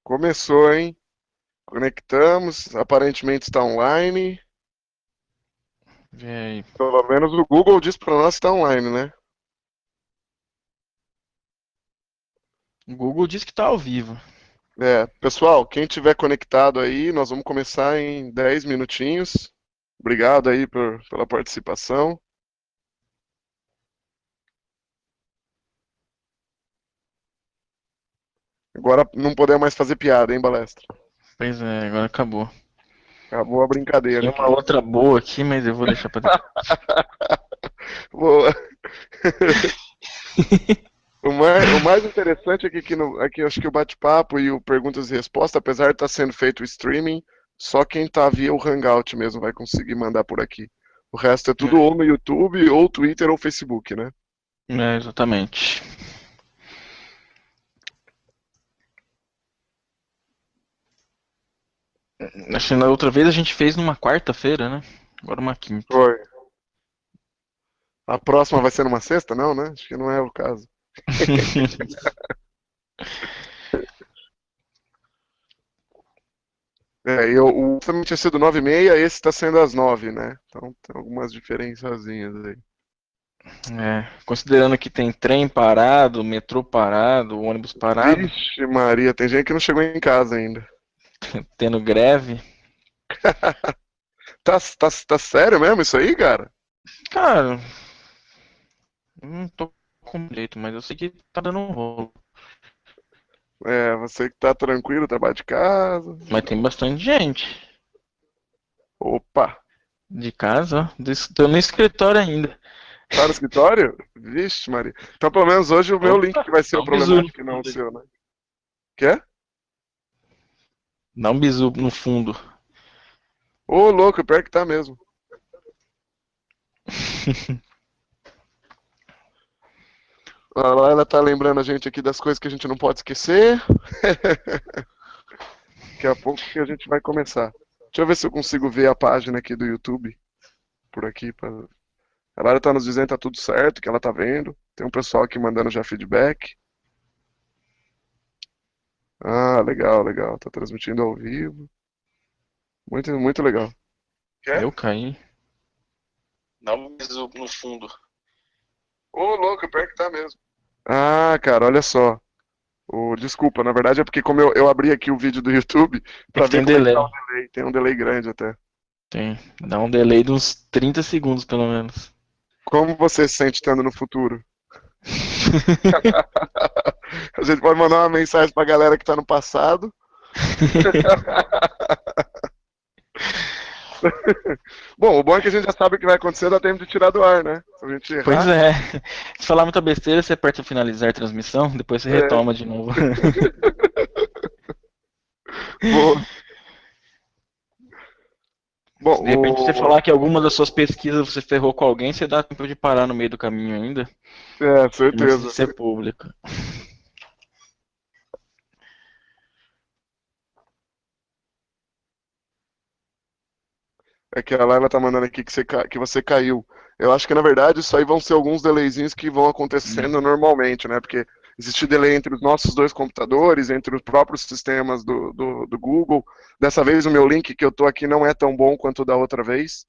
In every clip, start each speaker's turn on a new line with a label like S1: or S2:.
S1: Começou, hein? Conectamos, aparentemente está online.
S2: Vê aí.
S1: Pelo menos o Google diz para nós que está online, né?
S2: O Google diz que tá ao vivo.
S1: Pessoal, quem tiver conectado aí, nós vamos começar em 10 minutinhos. Obrigado aí pela participação. Agora não podemos mais fazer piada, hein, Balestra?
S2: Pois é, agora acabou.
S1: Acabou a brincadeira
S2: Tinha uma
S1: aqui.
S2: outra boa aqui, mas eu vou deixar pra depois.
S1: Boa. O mais interessante aqui, aqui acho que o bate-papo e o perguntas e respostas, apesar de estar sendo feito o streaming, só quem está via o Hangout mesmo vai conseguir mandar por aqui. O resto é tudo ou no YouTube, ou Twitter, ou Facebook, né?
S2: É, exatamente. Acho que na outra vez a gente fez numa quarta-feira, né? Agora uma quinta.
S1: Foi. A próxima vai ser numa sexta? Não, né? Acho que não é o caso. O também tinha sido 9h30, esse está sendo às 9, né? Então tem algumas diferençazinhas aí.
S2: É, considerando que tem trem parado, metrô parado, ônibus parado,
S1: Vixe Maria, tem gente que não chegou em casa ainda.
S2: tendo greve.
S1: Tá sério mesmo isso aí, cara?
S2: Cara, não tô com jeito, mas eu sei que tá dando um rolo.
S1: Você que tá tranquilo, trabalha de casa.
S2: Mas tem bastante gente.
S1: Opa,
S2: De casa, ó. Tô no escritório ainda.
S1: tá no escritório? Vixe, Maria. Então, pelo menos hoje o meu link
S2: Opa,
S1: que vai ser
S2: dá
S1: o
S2: um bizu no
S1: problemático e não o
S2: fundo aí.
S1: seu, né? Quer?
S2: Dá um bizu no fundo.
S1: Ô, louco, pior que tá mesmo. A Laila tá lembrando a gente aqui das coisas que a gente não pode esquecer. Daqui a pouco que a gente vai começar. Deixa eu ver se eu consigo ver a página aqui do YouTube por aqui. A Laila tá nos dizendo que tá tudo certo, que ela tá vendo. Tem um pessoal aqui mandando já feedback. Ah, legal, legal. Tá transmitindo ao vivo. Muito, muito legal. Quer?
S2: Eu caí. Dá um bisu no fundo.
S1: Ô, louco, pior que tá mesmo. Ah, cara, olha só. Desculpa, na verdade é porque como eu abri aqui o vídeo do YouTube
S2: É
S1: pra
S2: que
S1: ver
S2: tem
S1: como é que tá
S2: delay.
S1: o delay. Tem um delay grande até.
S2: Tem. Dá um delay de uns 30 segundos, pelo menos.
S1: Como você se sente estando no futuro? A gente pode mandar uma mensagem pra galera que tá no passado. Bom, o bom é que a gente já sabe o que vai acontecer, dá tempo de tirar do ar, né? Se a gente
S2: Pois
S1: errar.
S2: é. Se falar muita besteira, você aperta finalizar a transmissão, depois você
S1: É.
S2: retoma de novo.
S1: Boa. Bom,
S2: Se de repente você falar que alguma das suas pesquisas você ferrou com alguém, você dá tempo de parar no meio do caminho ainda. Antes de
S1: certeza.
S2: ser público.
S1: É que a Laila tá mandando aqui que você caiu. Eu acho que na verdade isso aí vão ser alguns delayzinhos que vão acontecendo normalmente, né? Porque existe delay entre os nossos dois computadores, entre os próprios sistemas do Google. Dessa vez o meu link que eu tô aqui não é tão bom quanto o da outra vez.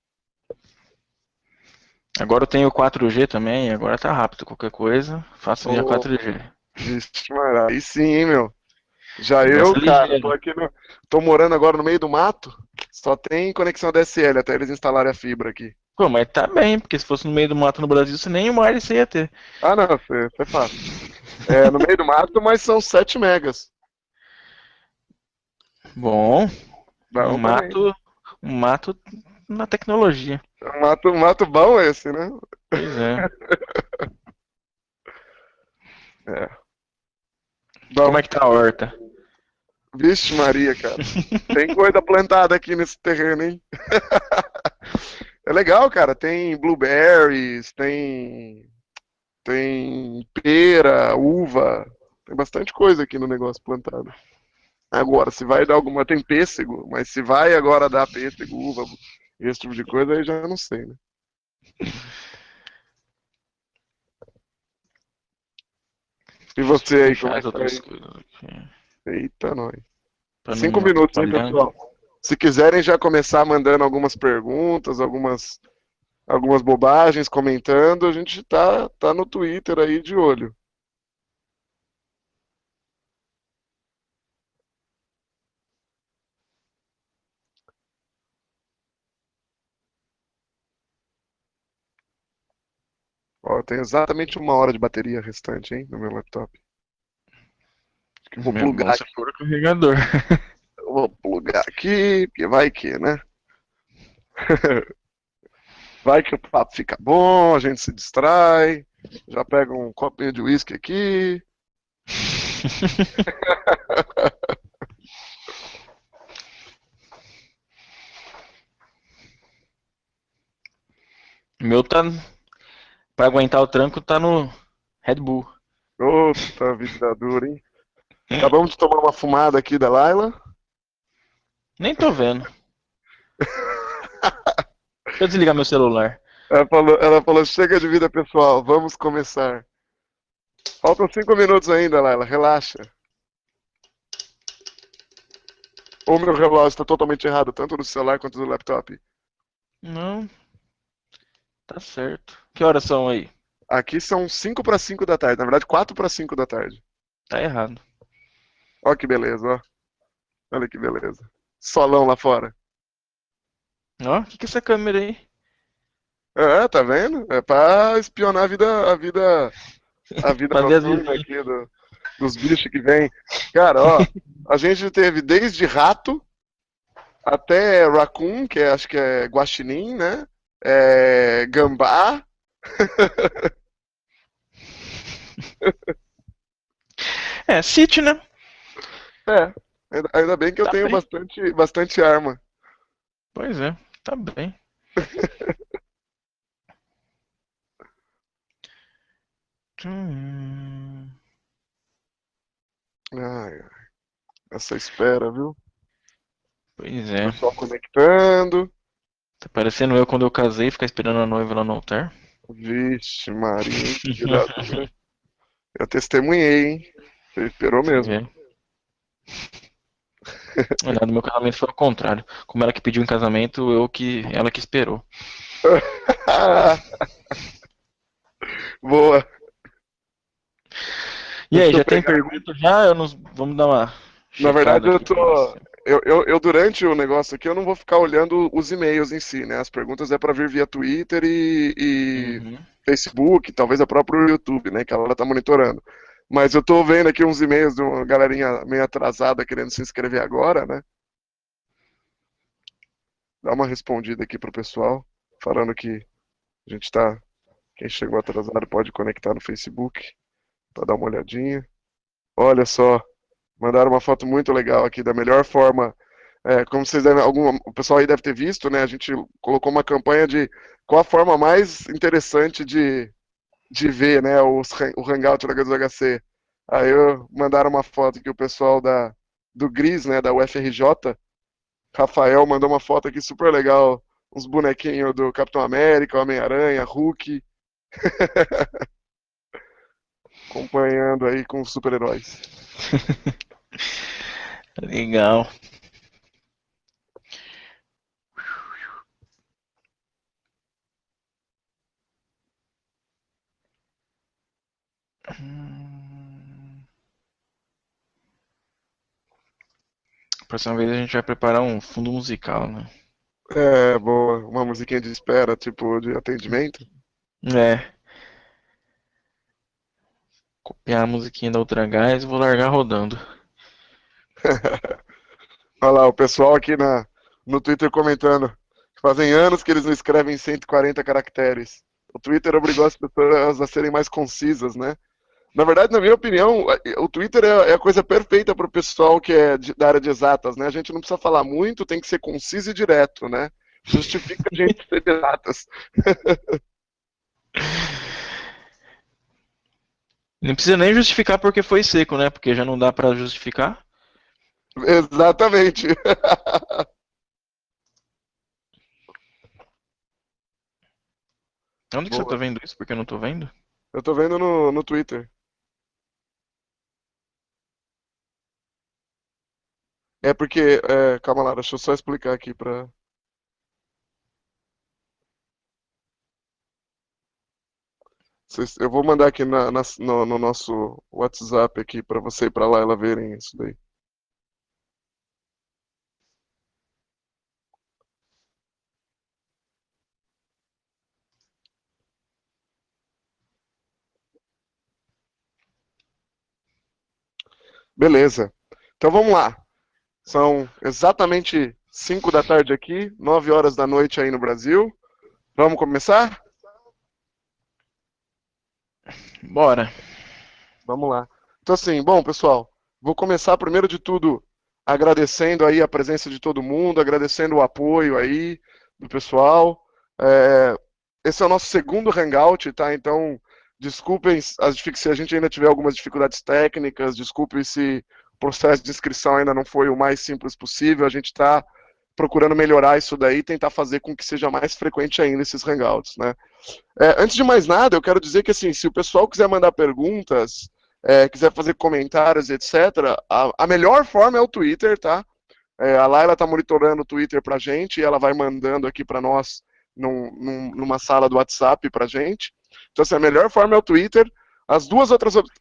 S2: Agora eu tenho 4G também, agora tá rápido. Qualquer coisa, faço via
S1: Ô,
S2: 4G.
S1: vixe, Maria, aí sim, hein, meu. Já
S2: O negócio
S1: eu,
S2: é
S1: cara, tô
S2: ligeiro.
S1: aqui tô morando agora no meio do mato, só tem conexão DSL até eles instalarem a fibra aqui.
S2: Pô, mas tá bem, porque se fosse no meio do mato no Brasil, você nem o ar você ia ter.
S1: Ah, não, foi fácil. No meio do mato, mas são 7 megas.
S2: Bom, um
S1: Bom também.
S2: mato, um mato na tecnologia.
S1: Um mato bom esse, né?
S2: Pois é.
S1: É.
S2: Como
S1: Bom,
S2: é que tá a horta?
S1: vixe Maria, cara. Tem coisa plantada aqui nesse terreno, hein? É legal, cara. Tem blueberries, tem pera, uva. Tem bastante coisa aqui no negócio plantado. Agora, se vai dar alguma. Tem pêssego, mas se vai agora dar pêssego, uva, esse tipo de coisa, aí já não sei, né? E
S2: Deixa eu
S1: você aí,
S2: fechar
S1: como é
S2: as
S1: que tá
S2: outras
S1: aí?
S2: coisas aqui.
S1: Eita, nós.
S2: Pra
S1: 5 minutos, hein,
S2: atrapalhar.
S1: pessoal? Se quiserem já começar mandando algumas perguntas, algumas bobagens, comentando, a gente tá no Twitter aí de olho. Ó, tem exatamente 1 hora de bateria restante, hein, no meu laptop. Acho que vou
S2: Meu
S1: plugar
S2: bom, você
S1: aqui.
S2: for o carregador.
S1: Eu vou plugar aqui, porque vai que, né? Vai que o papo fica bom, a gente se distrai. Já pega um copinho de uísque aqui.
S2: O meu tá. Pra aguentar o tranco, tá no Red Bull.
S1: Outra vida dura, hein? Acabamos de tomar uma fumada aqui da Laila.
S2: Nem tô vendo. Deixa eu desligar meu celular.
S1: Ela falou, chega de vida pessoal, vamos começar. Faltam 5 minutos ainda, Laila, relaxa. Ou meu relógio está totalmente errado, tanto no celular quanto no laptop.
S2: Não, tá certo. Que horas são aí?
S1: Aqui são 5 para 5 da tarde, na verdade 4 para 5 da tarde.
S2: Tá errado.
S1: Ó que beleza, ó. Olha que beleza. Solão lá fora.
S2: Ó, o que é essa câmera aí?
S1: É, tá vendo? É pra espionar a vida
S2: Fazer as
S1: noturna
S2: vizinhas.
S1: aqui dos bichos que vem. Cara, ó, a gente teve desde rato até raccoon, acho que é guaxinim, né? Gambá.
S2: É, City, né?
S1: É, ainda bem que eu
S2: Tá
S1: tenho
S2: bem.
S1: bastante arma.
S2: Pois é, tá bem. Hum,
S1: Ai, essa espera, viu?
S2: Pois
S1: O
S2: é.
S1: pessoal conectando.
S2: Tá parecendo eu quando eu casei, ficar esperando a noiva lá no altar.
S1: Vixe, Maria, hein? Que vida dura. Eu testemunhei, hein? Você esperou
S2: Você
S1: mesmo.
S2: vê. Olha, no meu casamento foi ao contrário. Como ela que pediu em casamento, ela que esperou.
S1: Boa.
S2: E aí,
S1: Deixa eu
S2: já tem
S1: pegar.
S2: pergunta já? Vamos dar uma
S1: Na verdade,
S2: checada aqui pra ver se.
S1: durante o negócio aqui, eu não vou ficar olhando os e-mails em si, né? As perguntas é para vir via Twitter e
S2: Uhum.
S1: Facebook, talvez a próprio YouTube, né? Que ela tá monitorando. Mas eu tô vendo aqui uns e-mails de uma galerinha meio atrasada querendo se inscrever agora, né? Dá uma respondida aqui pro pessoal, falando que a gente tá. Quem chegou atrasado pode conectar no Facebook para dar uma olhadinha. Olha só, mandaram uma foto muito legal aqui da melhor forma. Como vocês devem, o pessoal aí deve ter visto, né? A gente colocou uma campanha de qual a forma mais interessante de ver, né? O Hangout da HC. Aí mandaram uma foto que o pessoal do GRIS, né? Da UFRJ, Rafael mandou uma foto aqui super legal, uns bonequinhos do Capitão América, Homem-Aranha, Hulk, acompanhando aí com os super-heróis.
S2: Legal. Próxima vez a gente vai preparar um fundo musical, né?
S1: Boa, uma musiquinha de espera, tipo de atendimento.
S2: É, copiar a musiquinha da Ultra Gás e vou largar rodando.
S1: Olha lá, o pessoal aqui no Twitter comentando que fazem anos que eles não escrevem 140 caracteres. O Twitter obrigou as pessoas a serem mais concisas, né? Na verdade, na minha opinião, o Twitter é a coisa perfeita para o pessoal que é da área de exatas, né? A gente não precisa falar muito, tem que ser conciso e direto, né? Justifica a gente ser de exatas.
S2: Não precisa nem justificar porque foi seco, né? Porque já não dá pra justificar.
S1: Exatamente.
S2: Onde que você tá
S1: Boa.
S2: vendo isso? Porque eu não tô vendo?
S1: Eu tô vendo no Twitter. É porque, calma lá, deixa eu só explicar aqui para. Eu vou mandar aqui no nosso WhatsApp aqui para você e para lá ela verem isso daí. Beleza. Então vamos lá. São exatamente 5 da tarde aqui, 9 horas da noite aí no Brasil. Vamos começar?
S2: Bora.
S1: Vamos lá. Então assim, bom, pessoal, vou começar primeiro de tudo agradecendo aí a presença de todo mundo, agradecendo o apoio aí do pessoal. Esse é o nosso segundo Hangout, tá? Então, desculpem se a gente ainda tiver algumas dificuldades técnicas, desculpem se o processo de inscrição ainda não foi o mais simples possível, a gente está procurando melhorar isso daí e tentar fazer com que seja mais frequente ainda esses Hangouts, né? Antes de mais nada, eu quero dizer que assim, se o pessoal quiser mandar perguntas, quiser fazer comentários, etc., a melhor forma é o Twitter, tá? A Laila está monitorando o Twitter para a gente e ela vai mandando aqui para nós numa sala do WhatsApp para a gente. Então, assim, a melhor forma é o Twitter. As duas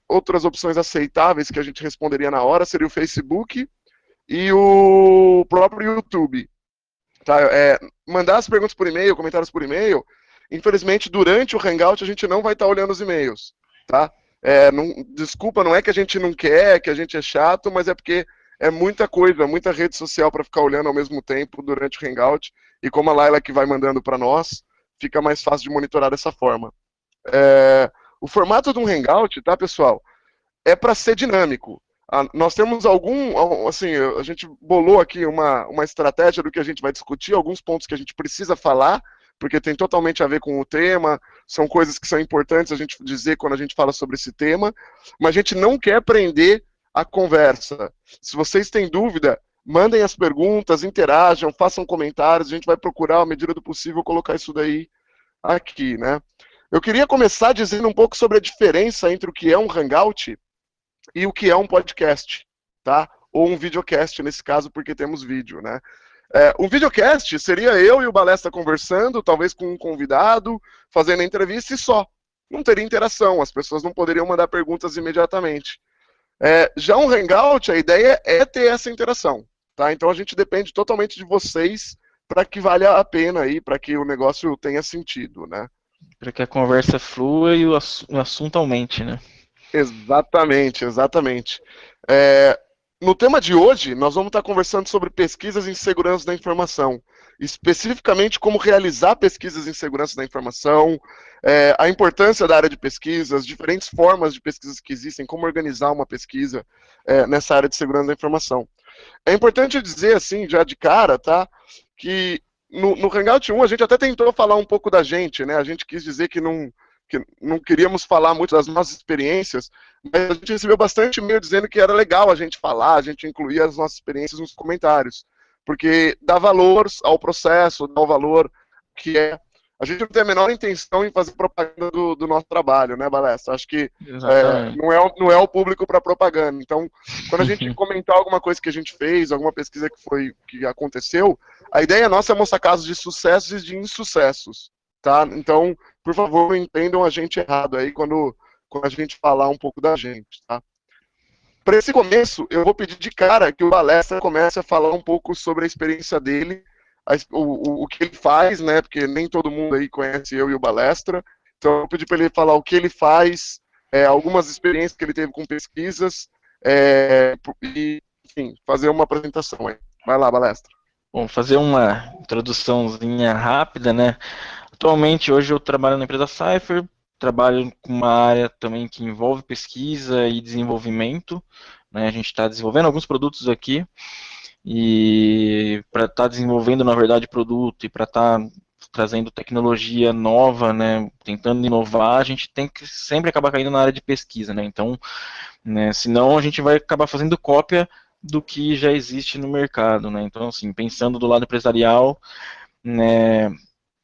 S1: outras opções aceitáveis que a gente responderia na hora seria o Facebook e o próprio YouTube. Tá? Mandar as perguntas por e-mail, comentários por e-mail. Infelizmente, durante o Hangout, a gente não vai estar olhando os e-mails. Tá? Desculpa, não é que a gente não quer, que a gente é chato, mas é porque é muita coisa, muita rede social para ficar olhando ao mesmo tempo durante o Hangout. E como a Laila que vai mandando para nós, fica mais fácil de monitorar dessa forma. O formato de um Hangout, tá, pessoal? É para ser dinâmico. Nós temos assim, a gente bolou aqui uma estratégia do que a gente vai discutir, alguns pontos que a gente precisa falar, porque tem totalmente a ver com o tema, são coisas que são importantes a gente dizer quando a gente fala sobre esse tema, mas a gente não quer prender a conversa. Se vocês têm dúvida, mandem as perguntas, interajam, façam comentários, a gente vai procurar, à medida do possível, colocar isso daí aqui, né? Eu queria começar dizendo um pouco sobre a diferença entre o que é um Hangout e o que é um podcast, tá? Ou um videocast, nesse caso, porque temos vídeo, né? Um videocast seria eu e o Balestra conversando, talvez com um convidado, fazendo a entrevista e só. Não teria interação, as pessoas não poderiam mandar perguntas imediatamente. Já um Hangout, a ideia é ter essa interação, tá? Então a gente depende totalmente de vocês para que valha a pena aí, para que o negócio tenha sentido, né?
S2: Para que a conversa flua e o assunto aumente, né?
S1: Exatamente, exatamente. No tema de hoje, nós vamos estar conversando sobre pesquisas em segurança da informação, especificamente como realizar pesquisas em segurança da informação, a importância da área de pesquisa, as diferentes formas de pesquisas que existem, como organizar uma pesquisa nessa área de segurança da informação. É importante dizer, assim, já de cara, tá, que no Hangout 1 a gente até tentou falar um pouco da gente, né? A gente quis dizer que não queríamos falar muito das nossas experiências, mas a gente recebeu bastante e-mail dizendo que era legal a gente falar, a gente incluir as nossas experiências nos comentários, porque dá valor ao processo, dá o valor que é. A gente não tem a menor intenção em fazer propaganda do nosso trabalho, né, Balestra? Acho que não é o público para propaganda. Então, quando a gente comentar alguma coisa que a gente fez, alguma pesquisa que aconteceu, a ideia nossa é mostrar casos de sucessos e de insucessos, tá? Então, por favor, não entendam a gente errado aí quando a gente falar um pouco da gente, tá? Para esse começo, eu vou pedir de cara que o Balestra comece a falar um pouco sobre a experiência dele, o que ele faz, né? Porque nem todo mundo aí conhece eu e o Balestra. Então, eu vou pedir para ele falar o que ele faz, algumas experiências que ele teve com pesquisas, e, enfim, fazer uma apresentação aí. Vai lá, Balestra.
S2: Bom, fazer uma introduçãozinha rápida, né? Atualmente, hoje eu trabalho na empresa Cypher, trabalho com uma área também que envolve pesquisa e desenvolvimento, né? A gente está desenvolvendo alguns produtos aqui, e para estar desenvolvendo, na verdade, produto e para estar trazendo tecnologia nova, né, tentando inovar, a gente tem que sempre acabar caindo na área de pesquisa, né? Então, né, senão a gente vai acabar fazendo cópia do que já existe no mercado, né? Então, assim, pensando do lado empresarial, né,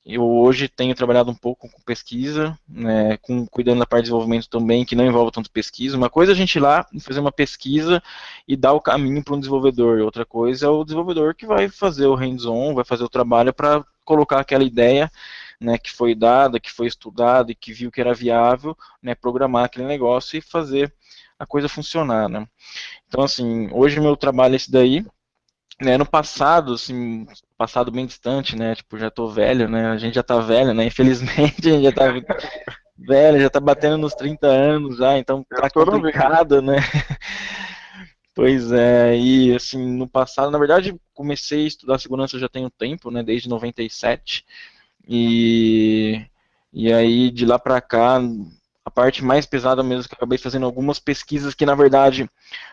S2: Eu hoje tenho trabalhado um pouco com pesquisa, né, cuidando da parte de desenvolvimento também, que não envolve tanto pesquisa. Uma coisa é a gente ir lá e fazer uma pesquisa e dar o caminho para um desenvolvedor, outra coisa é o desenvolvedor que vai fazer o hands-on, vai fazer o trabalho para colocar aquela ideia, né, que foi dada, que foi estudada e que viu que era viável, né, programar aquele negócio e fazer a coisa funcionar, né. Então, assim, hoje meu trabalho é esse daí, né, no passado, assim, passado bem distante, né, tipo, já tô velho, né, a gente já tá velho, né, infelizmente a gente já tá velho, já tá batendo nos 30 anos já, então
S1: Eu
S2: tá
S1: tô novinho.
S2: complicado, né. Pois é, e assim, no passado, na verdade, comecei a estudar segurança já tem um tempo, né, desde 97, e, e aí de lá pra cá, a parte mais pesada mesmo que eu acabei fazendo algumas pesquisas que, na verdade,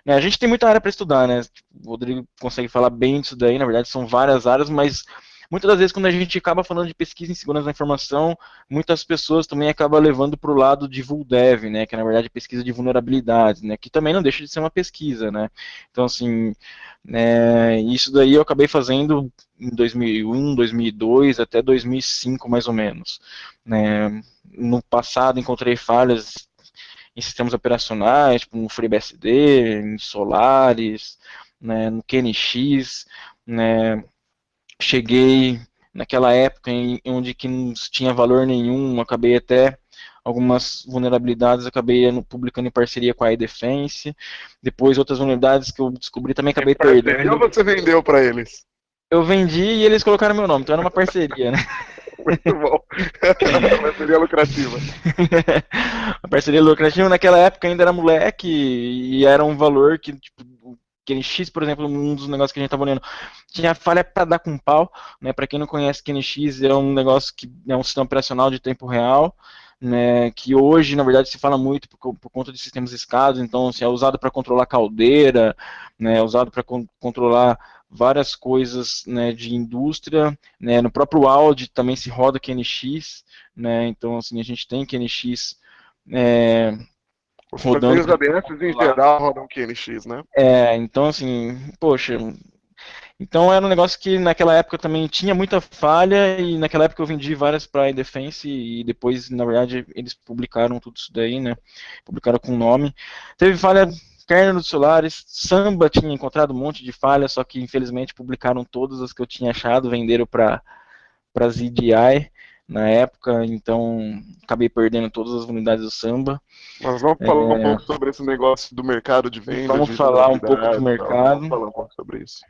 S2: né, a gente tem muita área para estudar, né? O Rodrigo consegue falar bem disso daí, na verdade, são várias áreas, mas muitas das vezes quando a gente acaba falando de pesquisa em segurança da informação, muitas pessoas também acabam levando para o lado de vuldev, né, que é na verdade pesquisa de vulnerabilidades, né, que também não deixa de ser uma pesquisa, né. Então assim, isso daí eu acabei fazendo em 2001, 2002 até 2005 mais ou menos, né. No passado encontrei falhas em sistemas operacionais, tipo no FreeBSD, em Solaris, né, no QNX, né, cheguei naquela época em onde que não tinha valor nenhum, acabei até algumas vulnerabilidades, acabei publicando em parceria com a iDefense, depois outras vulnerabilidades que eu descobri também
S1: Em
S2: acabei
S1: parceria ou
S2: perdendo.
S1: você vendeu para eles?
S2: Eu vendi e eles colocaram meu nome, então era uma parceria, né?
S1: Muito bom. Parceria lucrativa.
S2: A parceria lucrativa naquela época ainda era moleque e era um valor que, tipo, QNX, por exemplo, um dos negócios que a gente estava olhando, tinha falha para dar com pau, né? Para quem não conhece, QNX é um negócio que é um sistema operacional de tempo real, né? Que hoje, na verdade, se fala muito por conta de sistemas escados, então assim, é usado para controlar caldeira, né? É usado para controlar várias coisas, né, de indústria, né? No próprio Audi também se roda QNX, né? Então assim a gente tem QNX é,
S1: Os
S2: rodando
S1: freios
S2: para
S1: ABS em
S2: controlar.
S1: geral rodam QNX, né?
S2: Então assim, poxa, então era um negócio que naquela época também tinha muita falha e naquela época eu vendi várias para iDefense e depois, na verdade, eles publicaram tudo isso daí, né? Publicaram com nome. Teve falha kernel dos celulares, Samba tinha encontrado um monte de falha, só que infelizmente publicaram todas as que eu tinha achado, venderam para ZDI na época, então acabei perdendo todas as unidades do Samba.
S1: Mas vamos falar um pouco sobre esse negócio do mercado de venda,
S2: Vamos
S1: de
S2: falar um pouco de
S1: vulnerabilidade e tal. Vamos
S2: mercado.
S1: falar um pouco sobre isso.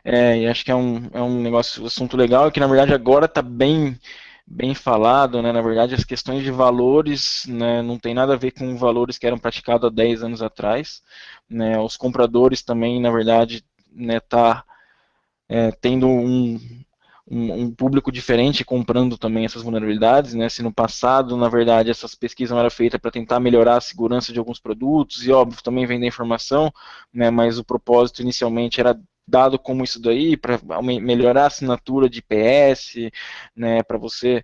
S2: E acho que é um negócio, um assunto legal, que na verdade agora está bem falado, né? Na verdade, as questões de valores, né, não tem nada a ver com valores que eram praticados há 10 anos atrás, né? Os compradores também, na verdade, né, tá tendo um público diferente comprando também essas vulnerabilidades, né? Se no passado, na verdade, essas pesquisas eram feitas para tentar melhorar a segurança de alguns produtos e, óbvio, também vender informação, né? Mas o propósito inicialmente era dado como isso daí para melhorar a assinatura de IPS, né? Para você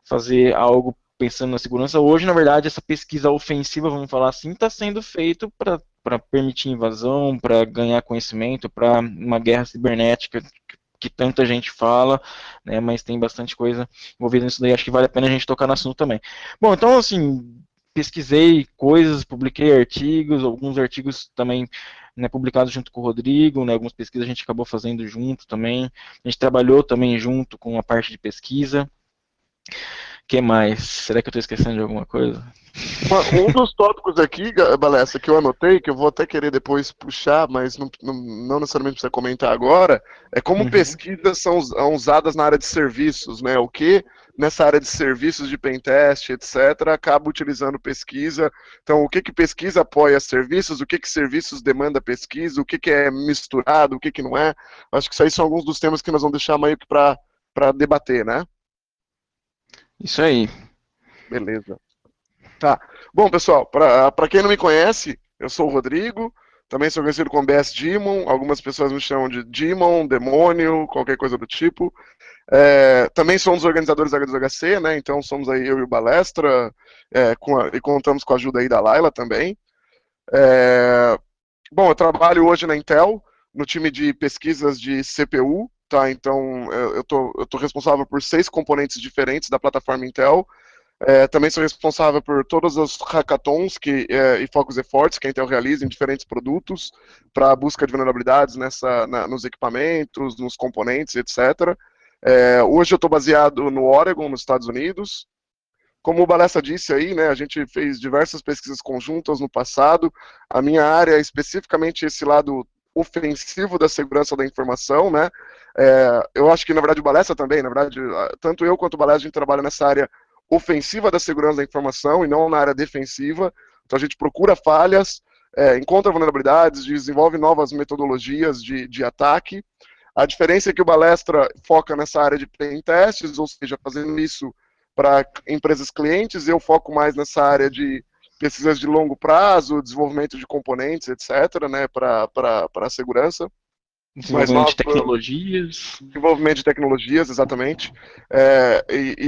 S2: fazer algo pensando na segurança. Hoje, na verdade, essa pesquisa ofensiva, vamos falar assim, está sendo feito para permitir invasão, para ganhar conhecimento, para uma guerra cibernética que tanta gente fala, né, mas tem bastante coisa envolvida nisso daí, acho que vale a pena a gente tocar no assunto também. Bom, então assim, pesquisei coisas, publiquei artigos, alguns artigos também, né, publicados junto com o Rodrigo, né, algumas pesquisas a gente acabou fazendo junto também, a gente trabalhou também junto com a parte de pesquisa. O que mais? Será que eu estou esquecendo de alguma coisa?
S1: Um dos tópicos aqui, Balessa, que eu anotei, que eu vou até querer depois puxar, mas não necessariamente precisa comentar agora, é como
S2: Uhum.
S1: pesquisas são usadas na área de serviços, né? O que nessa área de serviços de pentest, etc., acaba utilizando pesquisa. Então, o que pesquisa apoia serviços, o que serviços demanda pesquisa, o que é misturado, o que não é. Acho que isso aí são alguns dos temas que nós vamos deixar meio que para debater, né?
S2: Isso aí.
S1: Beleza. Tá. Bom, pessoal, para quem não me conhece, eu sou o Rodrigo, também sou conhecido como BS Demon, algumas pessoas me chamam de Demon, Demônio, qualquer coisa do tipo. Também sou um dos organizadores da H2HC, né? Então somos aí eu e o Balestra, e contamos com a ajuda aí da Laila também. Bom, eu trabalho hoje na Intel, no time de pesquisas de CPU, tá? Então, eu tô responsável por 6 componentes diferentes da plataforma Intel. Também sou responsável por todos os hackathons e focus efforts que a Intel realiza em diferentes produtos para a busca de vulnerabilidades nos equipamentos, nos componentes, etc. Hoje eu estou baseado no Oregon, nos Estados Unidos. Como o Balessa disse aí, né, a gente fez diversas pesquisas conjuntas no passado. A minha área é especificamente esse lado ofensivo da segurança da informação, né? Eu acho que, na verdade, o Balessa também, na verdade, tanto eu quanto o Balessa, a gente trabalha nessa área ofensiva da segurança da informação e não na área defensiva. Então a gente procura falhas, encontra vulnerabilidades, desenvolve novas metodologias de ataque. A diferença é que o Balestra foca nessa área de pen tests, ou seja, fazendo isso para empresas clientes, eu foco mais nessa área de pesquisas de longo prazo, desenvolvimento de componentes, etc., né, para a segurança.
S2: Desenvolvimento de tecnologias.
S1: Desenvolvimento de tecnologias, exatamente.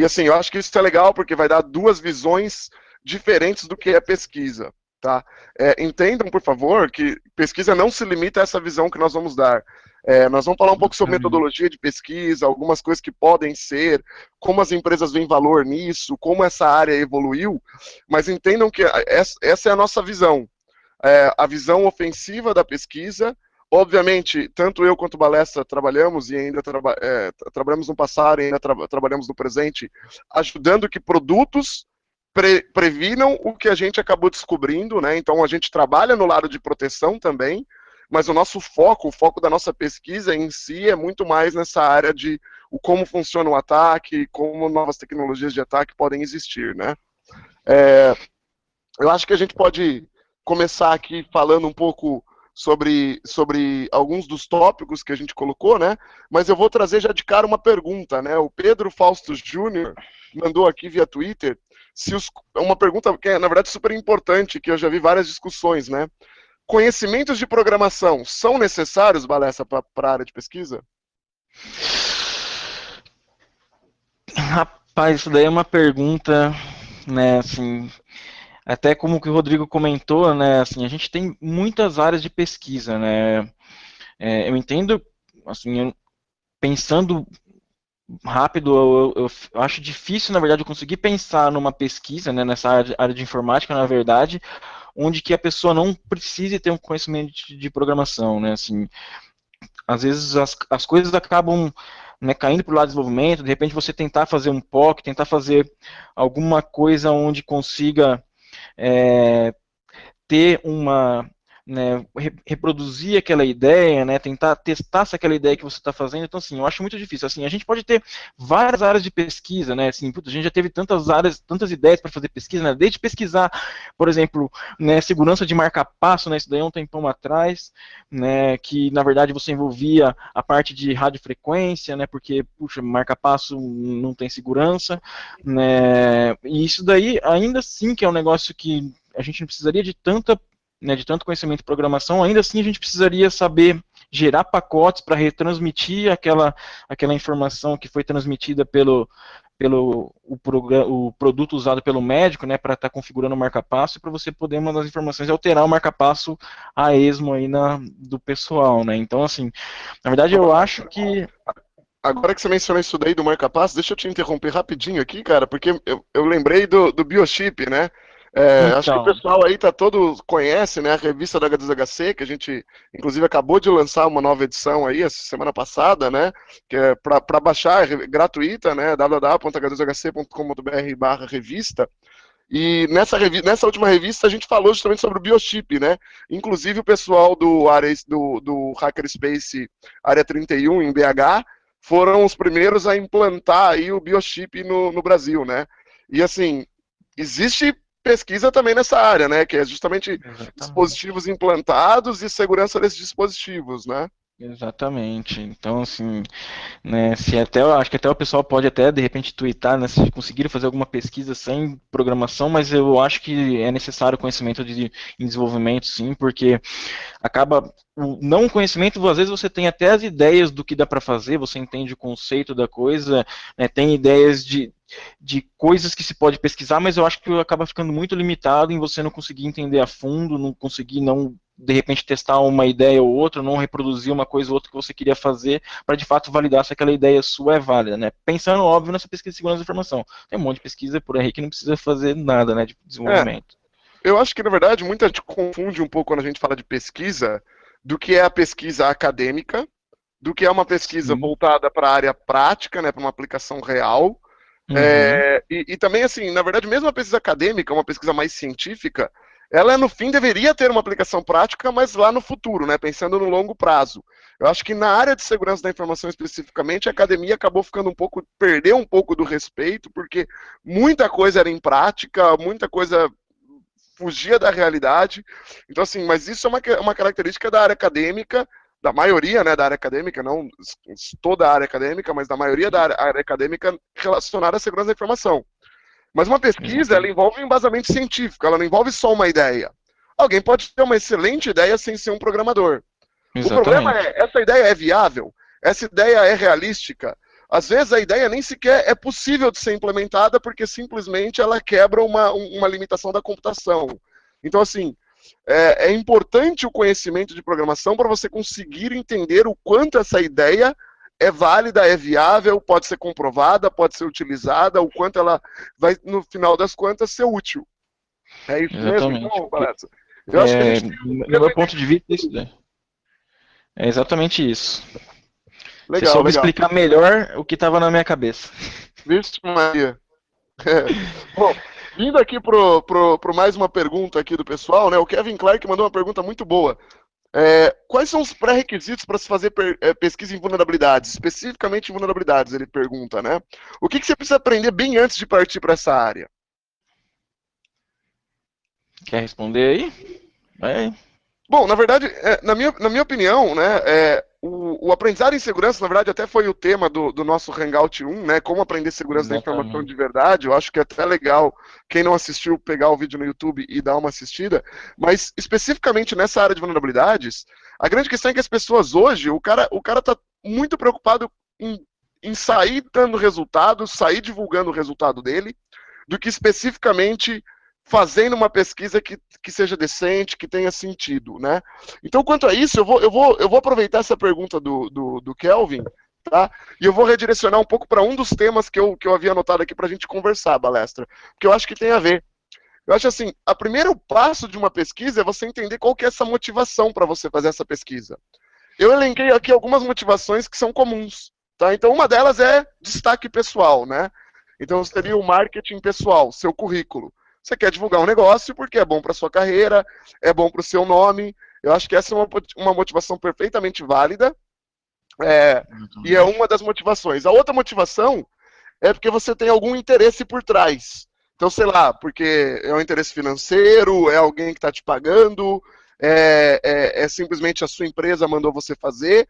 S1: Assim, eu acho que isso é legal porque vai dar 2 visões diferentes do que é pesquisa. Tá? Entendam, por favor, que pesquisa não se limita a essa visão que nós vamos dar. Nós vamos falar um pouco sobre metodologia de pesquisa, algumas coisas que podem ser, como as empresas veem valor nisso, como essa área evoluiu, mas entendam que essa é a nossa visão. A visão ofensiva da pesquisa. Obviamente, tanto eu quanto o Balessa trabalhamos e ainda trabalhamos no passado e ainda trabalhamos no presente, ajudando que produtos previnam o que a gente acabou descobrindo, né? Então a gente trabalha no lado de proteção também, mas o nosso foco, o foco da nossa pesquisa em si é muito mais nessa área de como funciona o ataque, como novas tecnologias de ataque podem existir, né? Eu acho que a gente pode começar aqui falando um pouco sobre alguns dos tópicos que a gente colocou, né? Mas eu vou trazer já de cara uma pergunta, né? O Pedro Faustus Júnior mandou aqui via Twitter uma pergunta que é, na verdade, super importante, que eu já vi várias discussões, né? Conhecimentos de programação são necessários, Balessa, para a área de pesquisa?
S2: Rapaz, isso daí é uma pergunta, né, assim, até como que o Rodrigo comentou, né, assim, a gente tem muitas áreas de pesquisa, né, eu entendo, assim, pensando rápido, eu acho difícil, na verdade, eu conseguir pensar numa pesquisa, né, nessa área de informática, na verdade, onde que a pessoa não precise ter um conhecimento de programação, né, assim, às vezes as coisas acabam, né, caindo para o lado do desenvolvimento, de repente você tentar fazer um POC, tentar fazer alguma coisa onde consiga ter uma, né, reproduzir aquela ideia, né, tentar testar se aquela ideia que você está fazendo. Então, assim, eu acho muito difícil. Assim, a gente pode ter várias áreas de pesquisa, né, assim, a gente já teve tantas áreas, tantas ideias para fazer pesquisa, né, desde pesquisar, por exemplo, né, segurança de marca-passo, né, isso daí é um tempão atrás, né, que na verdade você envolvia a parte de radiofrequência, né, porque, puxa, marca-passo não tem segurança, né, e isso daí ainda assim que é um negócio que a gente não precisaria de tanto conhecimento de programação, ainda assim a gente precisaria saber gerar pacotes para retransmitir aquela informação que foi transmitida pelo o produto usado pelo médico, né, para estar configurando o marca-passo e para você poder mandar as informações e alterar o marca-passo a esmo aí do pessoal, né. Então, assim, na verdade eu acho que...
S1: Agora que você mencionou isso daí do marca-passo, deixa eu te interromper rapidinho aqui, cara, porque eu lembrei do Biochip, né? Acho que o
S2: Então,
S1: pessoal aí conhece, né, a revista da H2HC, que a gente, inclusive, acabou de lançar uma nova edição aí, essa semana passada, né, que é para baixar, é gratuita, né, www.h2hc.com.br/revista, e nessa última revista a gente falou justamente sobre o Biochip, né, inclusive o pessoal do Hackerspace Área 31 em BH foram os primeiros a implantar aí o Biochip no Brasil, né, e assim, existe pesquisa também nessa área, né? Que é justamente dispositivos implantados e segurança desses dispositivos, né?
S2: Exatamente. Então, assim, né, se até, eu acho que até o pessoal pode até, de repente, twittar, né, se conseguir fazer alguma pesquisa sem programação, mas eu acho que é necessário conhecimento em desenvolvimento, sim, porque acaba, o não conhecimento, às vezes você tem até as ideias do que dá para fazer, você entende o conceito da coisa, né, tem ideias de coisas que se pode pesquisar, mas eu acho que acaba ficando muito limitado em você não conseguir entender a fundo, não conseguir não de repente testar uma ideia ou outra, não reproduzir uma coisa ou outra que você queria fazer, para de fato validar se aquela ideia sua é válida, né? Pensando, óbvio, nessa pesquisa de segurança da informação. Tem um monte de pesquisa por aí que não precisa fazer nada, né, de
S1: É,
S2: desenvolvimento.
S1: eu acho que, na verdade, muita gente confunde um pouco quando a gente fala de pesquisa, do que é a pesquisa acadêmica, do que é uma pesquisa
S2: Sim.
S1: voltada para a área prática, né, para uma aplicação real.
S2: Uhum.
S1: E também, assim, na verdade, mesmo a pesquisa acadêmica, uma pesquisa mais científica, ela, no fim, deveria ter uma aplicação prática, mas lá no futuro, né, pensando no longo prazo. Eu acho que na área de segurança da informação especificamente, a academia acabou ficando um pouco, perdeu um pouco do respeito, porque muita coisa era em prática, muita coisa fugia da realidade. Então, assim, mas isso é uma característica da área acadêmica, da maioria, né, da área acadêmica, não toda a área acadêmica, mas da maioria da área acadêmica relacionada à segurança da informação. Mas uma pesquisa, ela
S2: Exatamente.
S1: envolve um embasamento científico, ela não envolve só uma ideia. Alguém pode ter uma excelente ideia sem ser um programador. O problema
S2: Exatamente.
S1: é, essa ideia é viável? Essa ideia é realística? Às vezes a ideia nem sequer é possível de ser implementada porque simplesmente ela quebra uma limitação da computação. Então, assim, é importante o conhecimento de programação para você conseguir entender o quanto essa ideia é válida, é viável, pode ser comprovada, pode ser utilizada, o quanto ela vai, no final das contas, ser útil. É isso mesmo,
S2: Exatamente.
S1: então, Palestra? Eu acho que a gente tem um
S2: No meu ponto de vista, isso daí. É exatamente isso. Você
S1: legal,
S2: soube
S1: legal.
S2: explicar melhor o que estava na minha cabeça.
S1: Vixe Maria. Bom, vindo aqui pro mais uma pergunta aqui do pessoal, né? O Kevin Clark mandou uma pergunta muito boa. Quais são os pré-requisitos para se fazer pesquisa em vulnerabilidades, especificamente em vulnerabilidades, ele pergunta, né? O que você precisa aprender bem antes de partir para essa área?
S2: Quer responder aí? Vai.
S1: Bom, na verdade, na minha opinião, né, o aprendizado em segurança, na verdade, até foi o tema do nosso Hangout 1, né, como aprender segurança da informação
S2: Exatamente.
S1: de verdade. Eu acho que é até legal, quem não assistiu, pegar o vídeo no YouTube e dar uma assistida. Mas, especificamente nessa área de vulnerabilidades, a grande questão é que as pessoas hoje, o cara tá muito preocupado em sair dando resultados, sair divulgando o resultado dele, do que especificamente fazendo uma pesquisa que seja decente, que tenha sentido, né? Então, quanto a isso, eu vou aproveitar essa pergunta do Kelvin, tá? E eu vou redirecionar um pouco para um dos temas que eu havia anotado aqui para a gente conversar, Balestra, porque eu acho que tem a ver. Eu acho assim, o primeiro passo de uma pesquisa é você entender qual que é essa motivação para você fazer essa pesquisa. Eu elenquei aqui algumas motivações que são comuns, tá? Então, uma delas é destaque pessoal, né? Então, seria o marketing pessoal, seu currículo. Você quer divulgar um negócio porque é bom para sua carreira, é bom para o seu nome. Eu acho que essa é uma motivação perfeitamente válida, e é
S2: Exatamente.
S1: uma das motivações. A outra motivação é porque você tem algum interesse por trás. Então, sei lá, porque é um interesse financeiro, é alguém que está te pagando, é simplesmente a sua empresa mandou você fazer,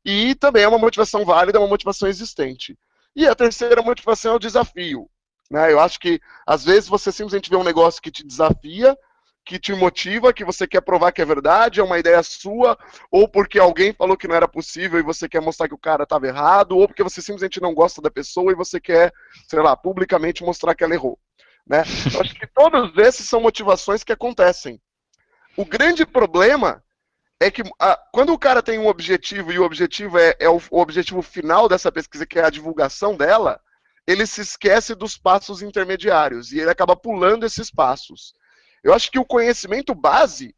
S1: e também é uma motivação válida, uma motivação existente. E a terceira motivação é o desafio. Né? Eu acho que, às vezes, você simplesmente vê um negócio que te desafia, que te motiva, que você quer provar que é verdade, é uma ideia sua, ou porque alguém falou que não era possível e você quer mostrar que o cara estava errado, ou porque você simplesmente não gosta da pessoa e você quer, sei lá, publicamente mostrar que ela errou. Né? Eu acho que todos esses são motivações que acontecem. O grande problema é que quando o cara tem um objetivo e o objetivo é o objetivo final dessa pesquisa, que é a divulgação dela, ele se esquece dos passos intermediários e ele acaba pulando esses passos. Eu acho que o conhecimento base,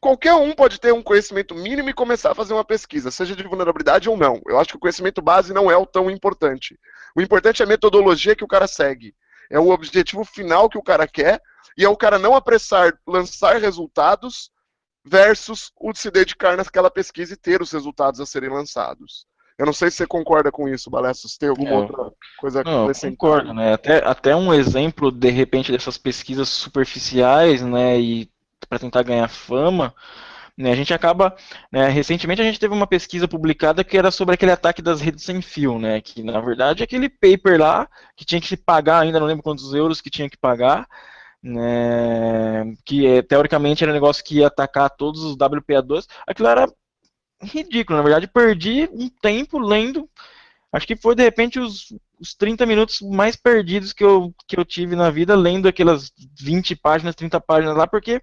S1: qualquer um pode ter um conhecimento mínimo e começar a fazer uma pesquisa, seja de vulnerabilidade ou não. Eu acho que o conhecimento base não é o tão importante. O importante é a metodologia que o cara segue. É o objetivo final que o cara quer e é o cara não apressar, lançar resultados versus o de se dedicar naquela pesquisa e ter os resultados a serem lançados. Eu não sei se você concorda com isso, Balestra, se tem alguma
S2: Eu,
S1: outra coisa a
S2: não, eu
S1: acrescentar
S2: concordo,
S1: aí.
S2: né? Até um exemplo, de repente, dessas pesquisas superficiais, né? E para tentar ganhar fama, né, a gente acaba, né, recentemente a gente teve uma pesquisa publicada que era sobre aquele ataque das redes sem fio, né, que na verdade é aquele paper lá que tinha que se pagar ainda, não lembro quantos euros que tinha que pagar, né, que teoricamente era um negócio que ia atacar todos os WPA2, aquilo era ridículo, na verdade perdi um tempo lendo, acho que foi de repente os 30 minutos mais perdidos que eu tive na vida lendo aquelas 20 páginas, 30 páginas lá, porque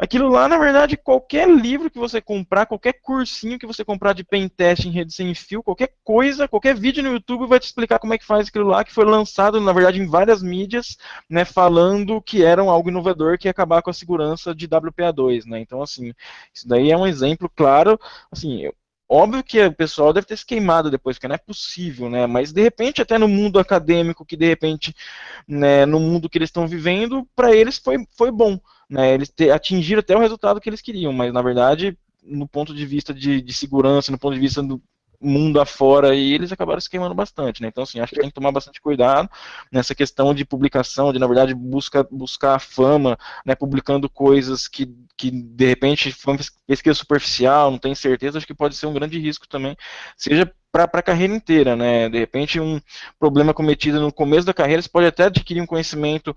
S2: aquilo lá, na verdade, qualquer livro que você comprar, qualquer cursinho que você comprar de pentest em rede sem fio, qualquer coisa, qualquer vídeo no YouTube vai te explicar como é que faz aquilo lá, que foi lançado, na verdade, em várias mídias, né, falando que era algo inovador que ia acabar com a segurança de WPA2, né? Então, assim, isso daí é um exemplo claro, assim, óbvio que o pessoal deve ter se queimado depois, porque não é possível, né? Mas de repente, até no mundo acadêmico, que de repente, né, no mundo que eles estão vivendo, para eles foi bom, né? Eles atingiram até o resultado que eles queriam, mas na verdade, no ponto de vista de segurança, no ponto de vista do mundo afora, e eles acabaram se queimando bastante, né? Então, assim, acho que tem que tomar bastante cuidado nessa questão de publicação, de, na verdade, buscar a fama, né, publicando coisas que de repente foi uma pesquisa superficial, não tem certeza, acho que pode ser um grande risco também, seja para a carreira inteira, né? De repente, um problema cometido no começo da carreira, você pode até adquirir um conhecimento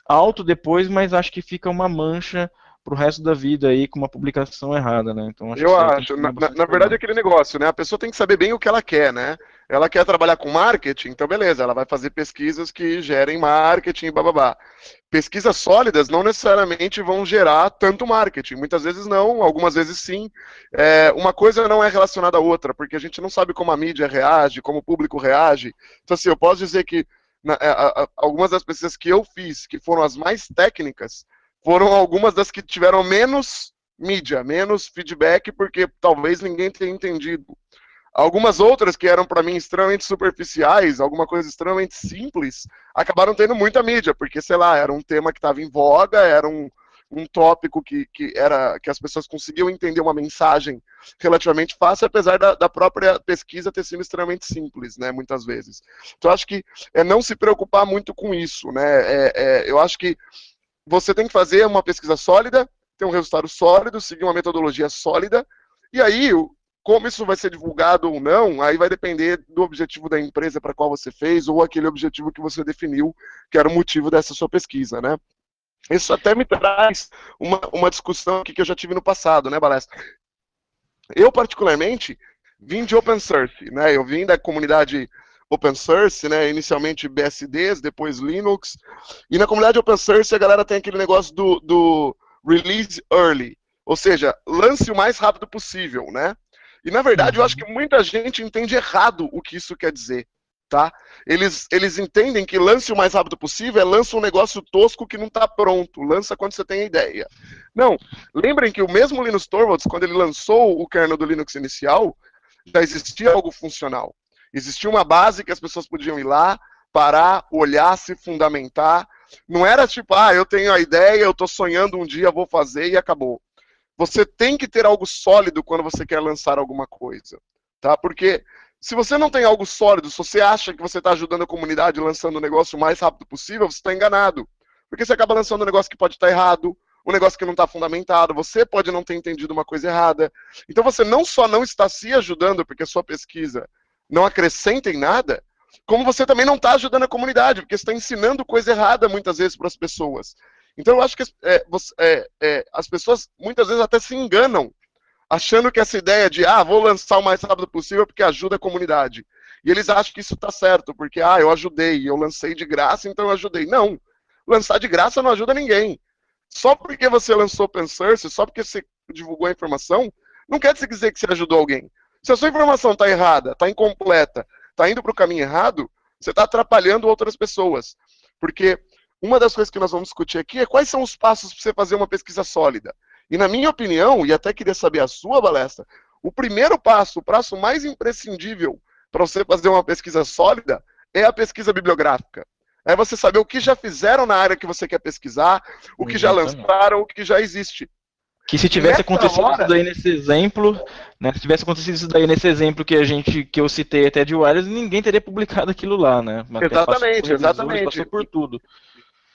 S2: alto depois, mas acho que fica uma mancha para o resto da vida aí com uma publicação errada, né? Então acho que
S1: Eu
S2: isso daí tem que
S1: acho.
S2: tomar bastante
S1: Na verdade, é
S2: cuidado.
S1: aquele negócio, né? A pessoa tem que saber bem o que ela quer, né? Ela quer trabalhar com marketing, então beleza, ela vai fazer pesquisas que gerem marketing, bababá. Pesquisas sólidas não necessariamente vão gerar tanto marketing. Muitas vezes não, algumas vezes sim. Uma coisa não é relacionada à outra, porque a gente não sabe como a mídia reage, como o público reage. Então, assim, eu posso dizer que algumas das pesquisas que eu fiz, que foram as mais técnicas, foram algumas das que tiveram menos mídia, menos feedback, porque talvez ninguém tenha entendido. Algumas outras que eram para mim extremamente superficiais, alguma coisa extremamente simples, acabaram tendo muita mídia, porque, sei lá, era um tema que estava em voga, era um tópico que as pessoas conseguiam entender uma mensagem relativamente fácil, apesar da própria pesquisa ter sido extremamente simples, né, muitas vezes. Então, acho que é não se preocupar muito com isso, né, eu acho que você tem que fazer uma pesquisa sólida, ter um resultado sólido, seguir uma metodologia sólida, e aí, como isso vai ser divulgado ou não, aí vai depender do objetivo da empresa para qual você fez, ou aquele objetivo que você definiu, que era o motivo dessa sua pesquisa, né? Isso até me traz uma discussão aqui que eu já tive no passado, né, Balestra? Eu, particularmente, vim de open source, né? Eu vim da comunidade open source, né? Inicialmente BSDs, depois Linux. E na comunidade open source a galera tem aquele negócio do release early, ou seja, lance o mais rápido possível, né? E na verdade eu acho que muita gente entende errado o que isso quer dizer, tá? Eles entendem que lance o mais rápido possível é lança um negócio tosco que não está pronto, lança quando você tem a ideia. Não, lembrem que o mesmo Linus Torvalds, quando ele lançou o kernel do Linux inicial, já existia algo funcional. Existia uma base que as pessoas podiam ir lá, parar, olhar, se fundamentar. Não era tipo, eu tenho a ideia, eu estou sonhando um dia, vou fazer e acabou. Você tem que ter algo sólido quando você quer lançar alguma coisa, tá? Porque se você não tem algo sólido, se você acha que você está ajudando a comunidade lançando o negócio o mais rápido possível, você está enganado. Porque você acaba lançando um negócio que pode estar errado, um negócio que não está fundamentado, você pode não ter entendido uma coisa errada. Então você não só não está se ajudando porque a sua pesquisa não acrescenta em nada, como você também não está ajudando a comunidade, porque você está ensinando coisa errada muitas vezes para as pessoas. Então eu acho que as pessoas muitas vezes até se enganam, achando que essa ideia de, vou lançar o mais rápido possível porque ajuda a comunidade. E eles acham que isso está certo, porque, eu ajudei, eu lancei de graça, então eu ajudei. Não, lançar de graça não ajuda ninguém. Só porque você lançou open source, só porque você divulgou a informação, não quer dizer que você ajudou alguém. Se a sua informação está errada, está incompleta, está indo para o caminho errado, você está atrapalhando outras pessoas. Porque uma das coisas que nós vamos discutir aqui é quais são os passos para você fazer uma pesquisa sólida. E na minha opinião, e até queria saber a sua, Balestra, o primeiro passo, o passo mais imprescindível para você fazer uma pesquisa sólida é a pesquisa bibliográfica. É você saber o que já fizeram na área que você quer pesquisar, o que já lançaram, o que já existe.
S2: Que se tivesse acontecido isso daí nesse exemplo, né? Se tivesse acontecido isso daí nesse exemplo que eu citei até de Wireless, ninguém teria publicado aquilo lá, né?
S1: Exatamente, exatamente.
S2: Passou por tudo.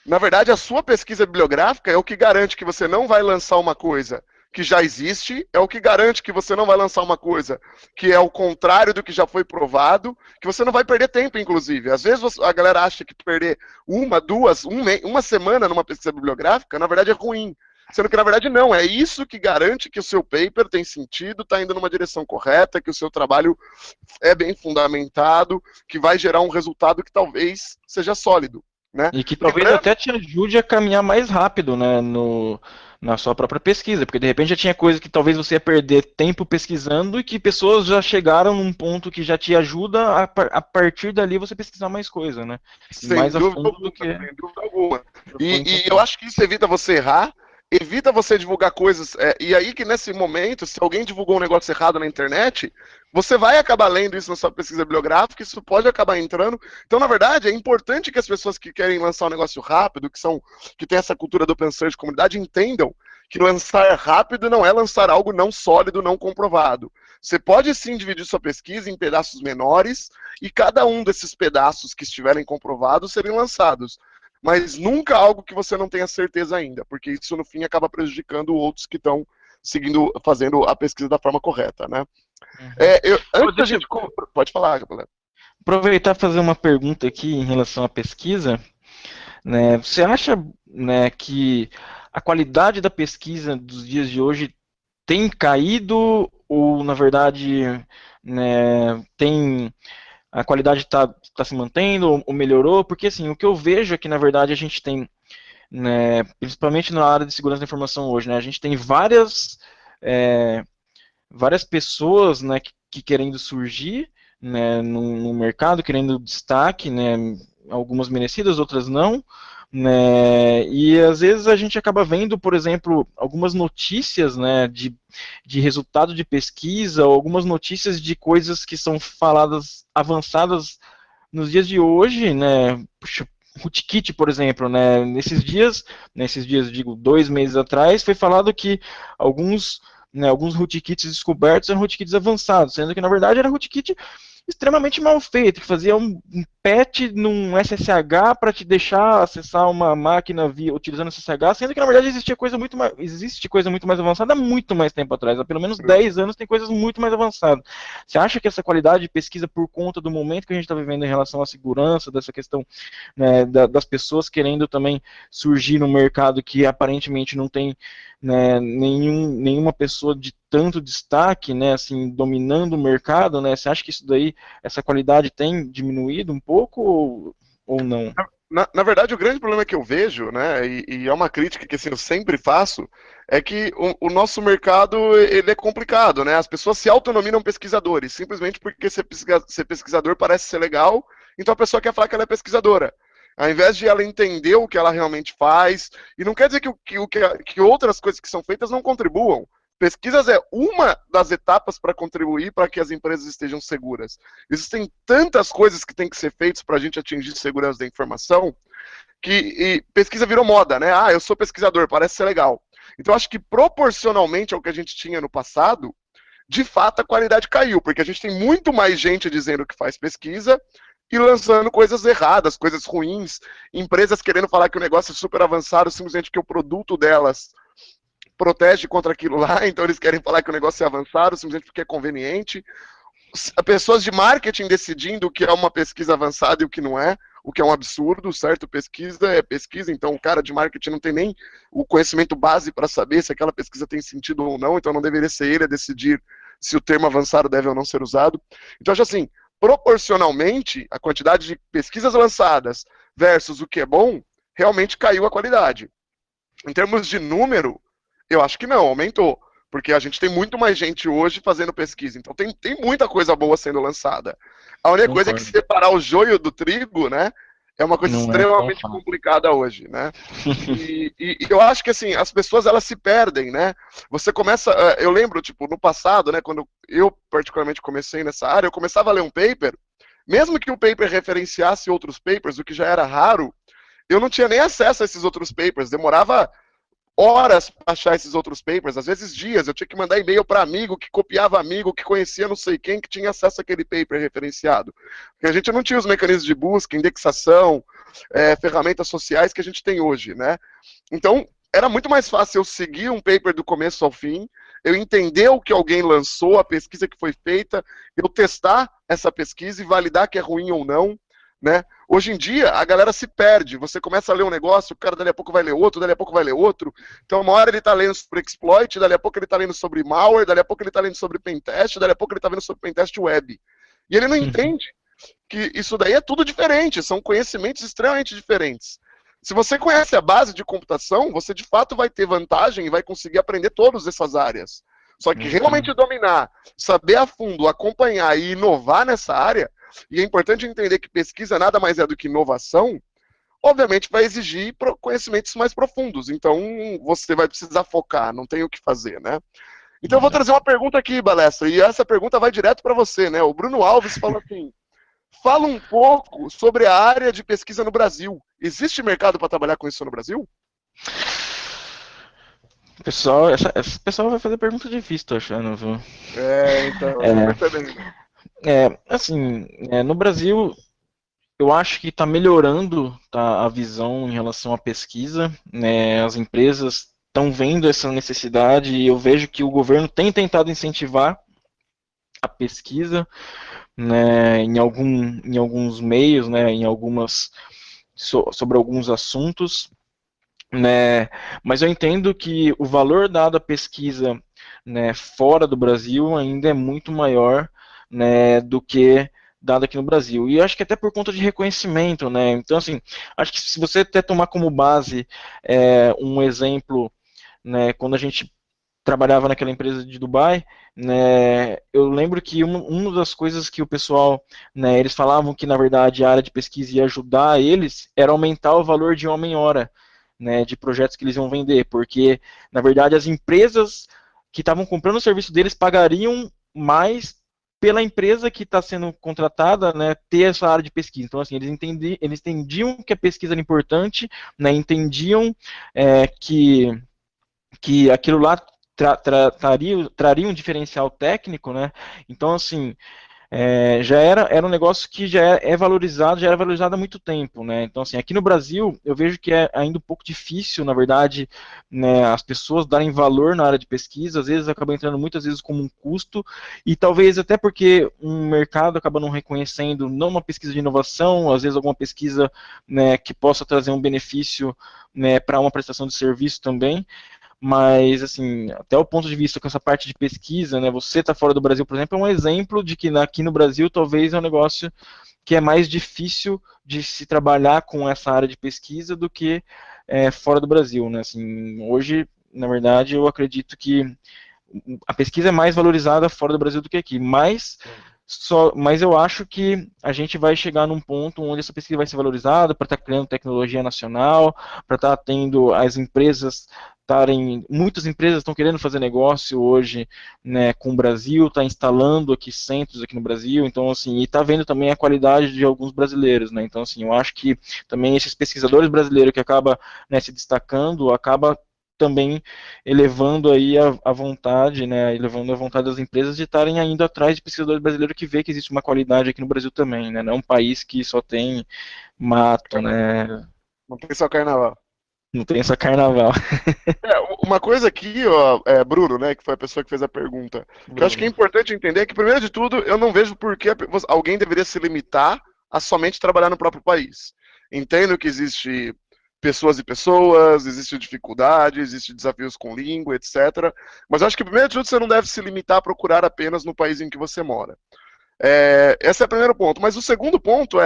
S1: Na verdade, a sua pesquisa bibliográfica é o que garante que você não vai lançar uma coisa que já existe, é o que garante que você não vai lançar uma coisa que é o contrário do que já foi provado, que você não vai perder tempo, inclusive. Às vezes a galera acha que perder uma semana numa pesquisa bibliográfica, na verdade é ruim. Sendo que, na verdade, não. É isso que garante que o seu paper tem sentido, está indo numa direção correta, que o seu trabalho é bem fundamentado, que vai gerar um resultado que talvez seja sólido. Né?
S2: E que talvez até te ajude a caminhar mais rápido, né, na sua própria pesquisa, porque de repente já tinha coisa que talvez você ia perder tempo pesquisando e que pessoas já chegaram num ponto que já te ajuda a partir dali você pesquisar mais coisa, né? E
S1: Sem
S2: mais a
S1: dúvida
S2: fundo do
S1: alguma,
S2: que
S1: sem dúvida alguma.
S2: foi
S1: E eu
S2: encontrado.
S1: acho que isso evita você errar, evita você divulgar coisas. E aí que nesse momento, se alguém divulgou um negócio errado na internet, você vai acabar lendo isso na sua pesquisa bibliográfica, isso pode acabar entrando. Então, na verdade, é importante que as pessoas que querem lançar um negócio rápido, que tem essa cultura do open source de comunidade, entendam que lançar rápido não é lançar algo não sólido, não comprovado. Você pode sim dividir sua pesquisa em pedaços menores, e cada um desses pedaços que estiverem comprovados serem lançados. Mas nunca algo que você não tenha certeza ainda, porque isso no fim acaba prejudicando outros que estão fazendo a pesquisa da forma correta, né?
S2: Uhum. Pô,
S1: Antes da
S2: deixa
S1: gente.
S2: eu
S1: Pode falar, galera.
S2: aproveitar e fazer uma pergunta aqui em relação à pesquisa, né? Você acha, né, que a qualidade da pesquisa dos dias de hoje tem caído ou, na verdade, né, tem a qualidade está se mantendo ou melhorou? Porque assim, o que eu vejo é que, na verdade, a gente tem, né, principalmente na área de segurança da informação hoje, né, a gente tem é, várias pessoas, né, que querendo surgir, né, no mercado, querendo destaque, né, algumas merecidas, outras não, né, e às vezes a gente acaba vendo, por exemplo, algumas notícias, né, de resultado de pesquisa, ou algumas notícias de coisas que são faladas avançadas nos dias de hoje, né, puxa, Rootkit, por exemplo, né, nesses dias, digo, 2 meses atrás, foi falado que alguns, né, alguns rootkits descobertos eram rootkits avançados, sendo que na verdade era rootkit extremamente mal feito, que fazia um patch num SSH para te deixar acessar uma máquina utilizando SSH, sendo que na verdade existe coisa muito mais avançada há muito mais tempo atrás, há pelo menos 10 anos tem coisas muito mais avançadas. Você acha que essa qualidade de pesquisa, por conta do momento que a gente está vivendo em relação à segurança, dessa questão, né, das pessoas querendo também surgir no mercado que aparentemente não tem, né, nenhuma pessoa de tanto destaque, né, assim, dominando o mercado, né? Você acha que isso daí, essa qualidade tem diminuído um pouco ou não?
S1: Na verdade, o grande problema que eu vejo, né, e é uma crítica que assim, eu sempre faço, é que o nosso mercado ele é complicado, né? As pessoas se autonominam pesquisadores, simplesmente porque ser pesquisador parece ser legal, então a pessoa quer falar que ela é pesquisadora. Ao invés de ela entender o que ela realmente faz, e não quer dizer que outras coisas que são feitas não contribuam. Pesquisas é uma das etapas para contribuir para que as empresas estejam seguras. Existem tantas coisas que têm que ser feitas para a gente atingir segurança da informação que pesquisa virou moda, né? Ah, eu sou pesquisador, parece ser legal. Então, acho que proporcionalmente ao que a gente tinha no passado, de fato a qualidade caiu, porque a gente tem muito mais gente dizendo que faz pesquisa e lançando coisas erradas, coisas ruins, empresas querendo falar que o negócio é super avançado simplesmente porque o produto delas protege contra aquilo lá, então eles querem falar que o negócio é avançado simplesmente porque é conveniente. Pessoas de marketing decidindo o que é uma pesquisa avançada e o que não é, o que é um absurdo, certo? Pesquisa é pesquisa, então o cara de marketing não tem nem o conhecimento base para saber se aquela pesquisa tem sentido ou não, então não deveria ser ele a decidir se o termo avançado deve ou não ser usado. Então, acho assim, proporcionalmente, a quantidade de pesquisas lançadas versus o que é bom, realmente caiu a qualidade. Em termos de número, eu acho que não, aumentou. Porque a gente tem muito mais gente hoje fazendo pesquisa. Então tem muita coisa boa sendo lançada. A única coisa é que
S2: Concordo.
S1: separar o joio do trigo, né? É uma coisa
S2: Não é tão
S1: extremamente
S2: fácil.
S1: complicada hoje, né? E eu acho que assim, as pessoas elas se perdem, né? Você começa. Eu lembro, tipo, no passado, né? Quando eu particularmente comecei nessa área, eu começava a ler um paper, mesmo que o paper referenciasse outros papers, o que já era raro, eu não tinha nem acesso a esses outros papers. Demorava horas para achar esses outros papers, às vezes dias. Eu tinha que mandar e-mail para amigo que copiava amigo, que conhecia não sei quem, que tinha acesso àquele paper referenciado. Porque a gente não tinha os mecanismos de busca, indexação, ferramentas sociais que a gente tem hoje, né? Então, era muito mais fácil eu seguir um paper do começo ao fim, eu entender o que alguém lançou, a pesquisa que foi feita, eu testar essa pesquisa e validar que é ruim ou não, né? Hoje em dia, a galera se perde. Você começa a ler um negócio, o cara dali a pouco vai ler outro, dali a pouco vai ler outro. Então, uma hora ele está lendo sobre exploit, dali a pouco ele está lendo sobre malware, dali a pouco ele está lendo sobre pentest, dali a pouco ele está vendo sobre pentest web. E ele não entende que isso daí é tudo diferente, são conhecimentos extremamente diferentes. Se você conhece a base de computação, você de fato vai ter vantagem e vai conseguir aprender todas essas áreas. Só que realmente dominar, saber a fundo, acompanhar e inovar nessa área, e é importante entender que pesquisa nada mais é do que inovação, obviamente vai exigir conhecimentos mais profundos. Então você vai precisar focar, não tem o que fazer, né? Então eu vou trazer uma pergunta aqui, Balestra, e essa pergunta vai direto para você, né? O Bruno Alves falou assim: fala um pouco sobre a área de pesquisa no Brasil. Existe mercado para trabalhar com isso no Brasil?
S2: Pessoal, essa pessoal vai fazer pergunta difícil, tô achando, viu?
S1: Então, eu tô percebendo.
S2: Assim, no Brasil, eu acho que está melhorando, tá, a visão em relação à pesquisa, né? As empresas estão vendo essa necessidade e eu vejo que o governo tem tentado incentivar a pesquisa, né, em alguns meios, né, sobre alguns assuntos, né, mas eu entendo que o valor dado à pesquisa, né, fora do Brasil ainda é muito maior, né, do que dado aqui no Brasil. E acho que até por conta de reconhecimento, né? Então, assim, acho que se você até tomar como base um exemplo, né, quando a gente trabalhava naquela empresa de Dubai, né, eu lembro que uma das coisas que o pessoal, né, eles falavam que na verdade a área de pesquisa ia ajudar eles era aumentar o valor de homem-hora, né, de projetos que eles iam vender, porque na verdade as empresas que estavam comprando o serviço deles pagariam mais pela empresa que está sendo contratada, né, ter essa área de pesquisa. Então, assim, eles entendiam que a pesquisa era importante, né, entendiam que aquilo lá traria um diferencial técnico, né? Então, assim, era um negócio que já era valorizado há muito tempo, né? Então, assim, aqui no Brasil, eu vejo que é ainda um pouco difícil, na verdade, né, as pessoas darem valor na área de pesquisa, às vezes acaba entrando muitas vezes como um custo, e talvez até porque um mercado acaba não reconhecendo, não uma pesquisa de inovação, às vezes alguma pesquisa, né, que possa trazer um benefício, né, para uma prestação de serviço também, mas, assim, até o ponto de vista com essa parte de pesquisa, né, você está fora do Brasil, por exemplo, é um exemplo de que aqui no Brasil talvez é um negócio que é mais difícil de se trabalhar com essa área de pesquisa do que fora do Brasil, né, assim, hoje, na verdade, eu acredito que a pesquisa é mais valorizada fora do Brasil do que aqui, mas eu acho que a gente vai chegar num ponto onde essa pesquisa vai ser valorizada para estar criando tecnologia nacional, para estar tendo as empresas muitas empresas estão querendo fazer negócio hoje, né, com o Brasil, está instalando aqui centros aqui no Brasil, então assim, e está vendo também a qualidade de alguns brasileiros, né, então assim, eu acho que também esses pesquisadores brasileiros que acaba, né, se destacando, acaba também elevando aí a vontade, né, elevando a vontade das empresas de estarem ainda atrás de pesquisadores brasileiros que vê que existe uma qualidade aqui no Brasil também, né, não é um país que só tem mato, né,
S1: Não tem só carnaval.
S2: não tem só carnaval.
S1: Uma coisa aqui, ó, Bruno, né, que foi a pessoa que fez a pergunta, que eu acho que é
S2: Bruno.
S1: importante entender é que, primeiro de tudo, eu não vejo por que alguém deveria se limitar a somente trabalhar no próprio país. Entendo que existe pessoas e pessoas, existe dificuldade, existe desafios com língua, etc. Mas eu acho que, primeiro de tudo, você não deve se limitar a procurar apenas no país em que você mora. Esse é o primeiro ponto. Mas o segundo ponto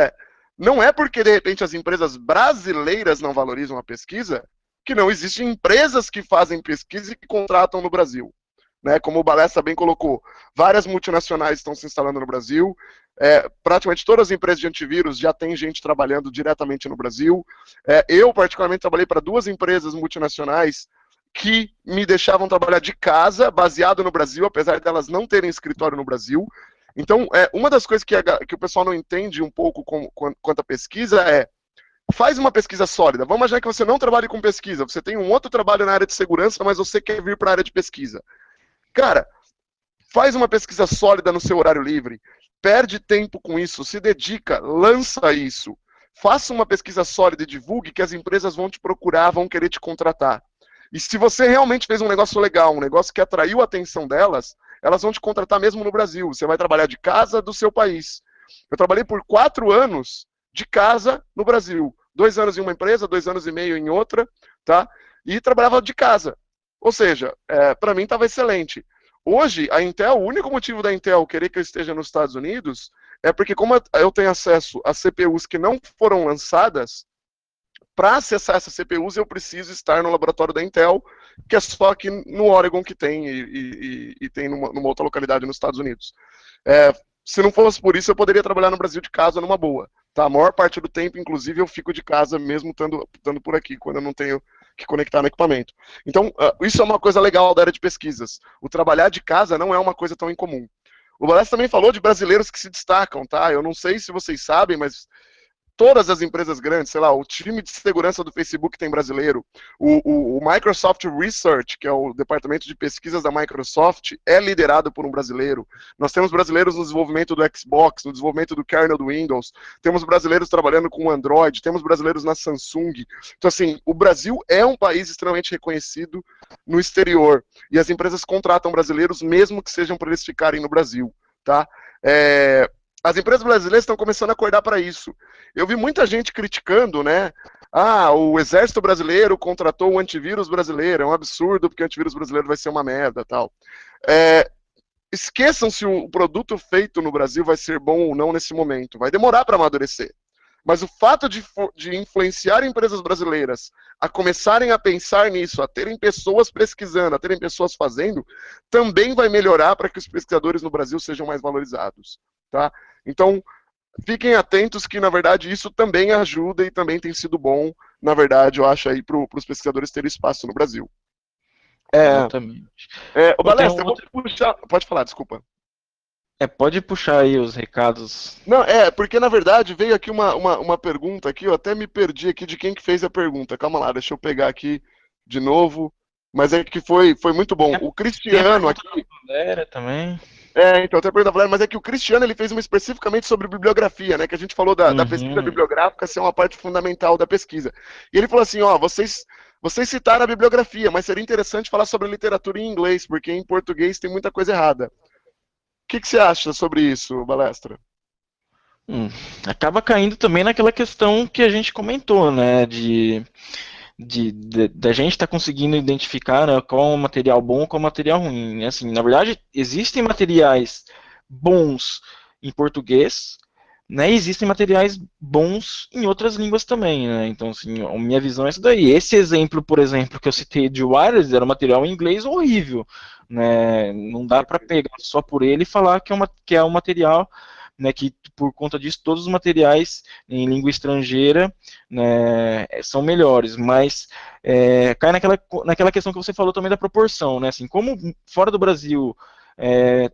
S1: não é porque, de repente, as empresas brasileiras não valorizam a pesquisa que não existem empresas que fazem pesquisa e que contratam no Brasil. Né? Como o Balestra bem colocou, várias multinacionais estão se instalando no Brasil, praticamente todas as empresas de antivírus já têm gente trabalhando diretamente no Brasil. Eu, particularmente, trabalhei para 2 empresas multinacionais que me deixavam trabalhar de casa, baseado no Brasil, apesar delas não terem escritório no Brasil. Então, uma das coisas que o pessoal não entende um pouco quanto à pesquisa faz uma pesquisa sólida. Vamos imaginar que você não trabalhe com pesquisa, você tem um outro trabalho na área de segurança, mas você quer vir para a área de pesquisa. Cara, faz uma pesquisa sólida no seu horário livre, perde tempo com isso, se dedica, lança isso. Faça uma pesquisa sólida e divulgue que as empresas vão te procurar, vão querer te contratar. E se você realmente fez um negócio legal, um negócio que atraiu a atenção delas, elas vão te contratar mesmo no Brasil. Você vai trabalhar de casa do seu país. Eu trabalhei por 4 anos de casa no Brasil. 2 anos em uma empresa, 2 anos e meio em outra, tá? E trabalhava de casa. Ou seja, para mim estava excelente. Hoje, a Intel, o único motivo da Intel querer que eu esteja nos Estados Unidos é porque, como eu tenho acesso a CPUs que não foram lançadas, para acessar essas CPUs, eu preciso estar no laboratório da Intel, que é só aqui no Oregon que tem, e tem numa outra localidade nos Estados Unidos. Se não fosse por isso, eu poderia trabalhar no Brasil de casa numa boa. Tá? A maior parte do tempo, inclusive, eu fico de casa mesmo estando por aqui, quando eu não tenho que conectar no equipamento. Então, isso é uma coisa legal da área de pesquisas. O trabalhar de casa não é uma coisa tão incomum. O Balestre também falou de brasileiros que se destacam, tá? Eu não sei se vocês sabem, mas todas as empresas grandes, sei lá, o time de segurança do Facebook tem brasileiro, o Microsoft Research, que é o departamento de pesquisas da Microsoft, é liderado por um brasileiro. Nós temos brasileiros no desenvolvimento do Xbox, no desenvolvimento do kernel do Windows, temos brasileiros trabalhando com Android, temos brasileiros na Samsung. Então, assim, o Brasil é um país extremamente reconhecido no exterior, e as empresas contratam brasileiros mesmo que sejam para eles ficarem no Brasil, tá? As empresas brasileiras estão começando a acordar para isso. Eu vi muita gente criticando, né? O exército brasileiro contratou o antivírus brasileiro, é um absurdo porque o antivírus brasileiro vai ser uma merda, tal. Esqueçam se o produto feito no Brasil vai ser bom ou não nesse momento. Vai demorar para amadurecer. Mas o fato de influenciar empresas brasileiras a começarem a pensar nisso, a terem pessoas pesquisando, a terem pessoas fazendo, também vai melhorar para que os pesquisadores no Brasil sejam mais valorizados, tá? Então, fiquem atentos que, na verdade, isso também ajuda e também tem sido bom, na verdade, eu acho, aí para os pesquisadores terem espaço no Brasil.
S2: Exatamente.
S1: O Balestra, eu vou puxar... Pode falar, desculpa.
S2: Pode puxar aí os recados.
S1: Não, porque na verdade veio aqui uma pergunta aqui, eu até me perdi aqui de quem que fez a pergunta. Calma lá, deixa eu pegar aqui de novo. Mas é que foi muito bom. O Cristiano aqui...
S2: também.
S1: Então, até a pergunta da Valéria, mas é que o Cristiano ele fez uma especificamente sobre bibliografia, né? Que a gente falou da pesquisa bibliográfica ser uma parte fundamental da pesquisa. E ele falou assim, vocês citaram a bibliografia, mas seria interessante falar sobre literatura em inglês, porque em português tem muita coisa errada. O que você acha sobre isso, Balestra?
S2: Acaba caindo também naquela questão que a gente comentou, né? Da gente estar conseguindo identificar, né, qual é o material bom e qual é o material ruim. Assim, na verdade, existem materiais bons em português, né? E existem materiais bons em outras línguas também, né? Então, assim, a minha visão é essa daí. Esse exemplo, por exemplo, que eu citei de Wireless, era um material em inglês horrível, né? Não dá para pegar só por ele e falar que é um material, né, que por conta disso todos os materiais em língua estrangeira, né, são melhores, mas cai naquela questão que você falou também da proporção, né, assim, como fora do Brasil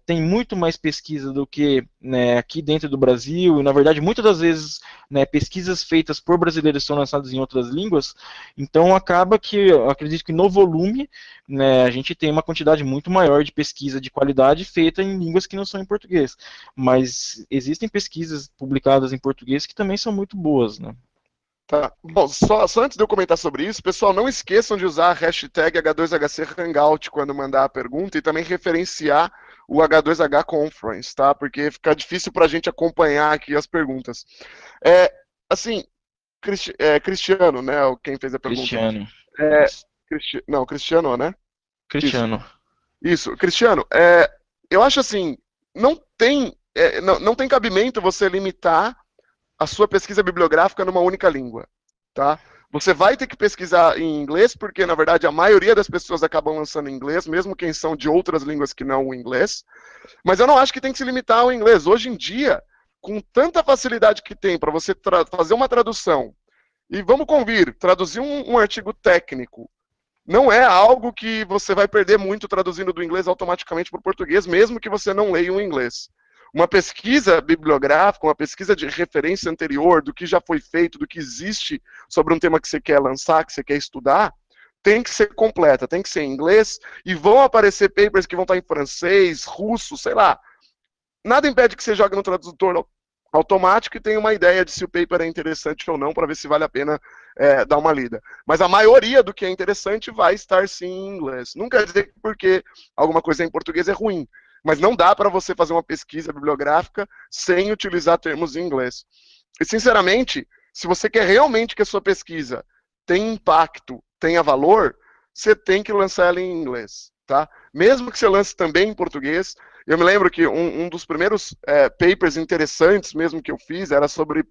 S2: tem muito mais pesquisa do que, né, aqui dentro do Brasil, e na verdade muitas das vezes, né, pesquisas feitas por brasileiros são lançadas em outras línguas, então acaba que, eu acredito que no volume, né, a gente tem uma quantidade muito maior de pesquisa de qualidade feita em línguas que não são em português, mas existem pesquisas publicadas em português que também são muito boas, né.
S1: Tá. Bom, só antes de eu comentar sobre isso, pessoal, não esqueçam de usar a hashtag H2HC Hangout quando mandar a pergunta e também referenciar o H2H Conference, tá? Porque fica difícil para a gente acompanhar aqui as perguntas. Assim, Cristiano, né? Quem fez a pergunta?
S2: Cristiano.
S1: Não, Cristiano, né?
S2: Cristiano.
S1: Isso. Cristiano, eu acho assim, não tem cabimento você limitar a sua pesquisa bibliográfica numa única língua, tá? Você vai ter que pesquisar em inglês, porque, na verdade, a maioria das pessoas acabam lançando em inglês, mesmo quem são de outras línguas que não o inglês. Mas eu não acho que tem que se limitar ao inglês. Hoje em dia, com tanta facilidade que tem para você fazer uma tradução, e vamos convir, traduzir um artigo técnico, não é algo que você vai perder muito traduzindo do inglês automaticamente para o português, mesmo que você não leia o inglês. Uma pesquisa bibliográfica, uma pesquisa de referência anterior do que já foi feito, do que existe sobre um tema que você quer lançar, que você quer estudar, tem que ser completa, tem que ser em inglês, e vão aparecer papers que vão estar em francês, russo, sei lá. Nada impede que você jogue no tradutor automático e tenha uma ideia de se o paper é interessante ou não, para ver se vale a pena dar uma lida. Mas a maioria do que é interessante vai estar sim em inglês. Não quer dizer que porque alguma coisa em português é ruim, mas não dá para você fazer uma pesquisa bibliográfica sem utilizar termos em inglês. E, sinceramente, se você quer realmente que a sua pesquisa tenha impacto, tenha valor, você tem que lançar ela em inglês, tá? Mesmo que você lance também em português. Eu me lembro que um dos primeiros papers interessantes mesmo que eu fiz era sobre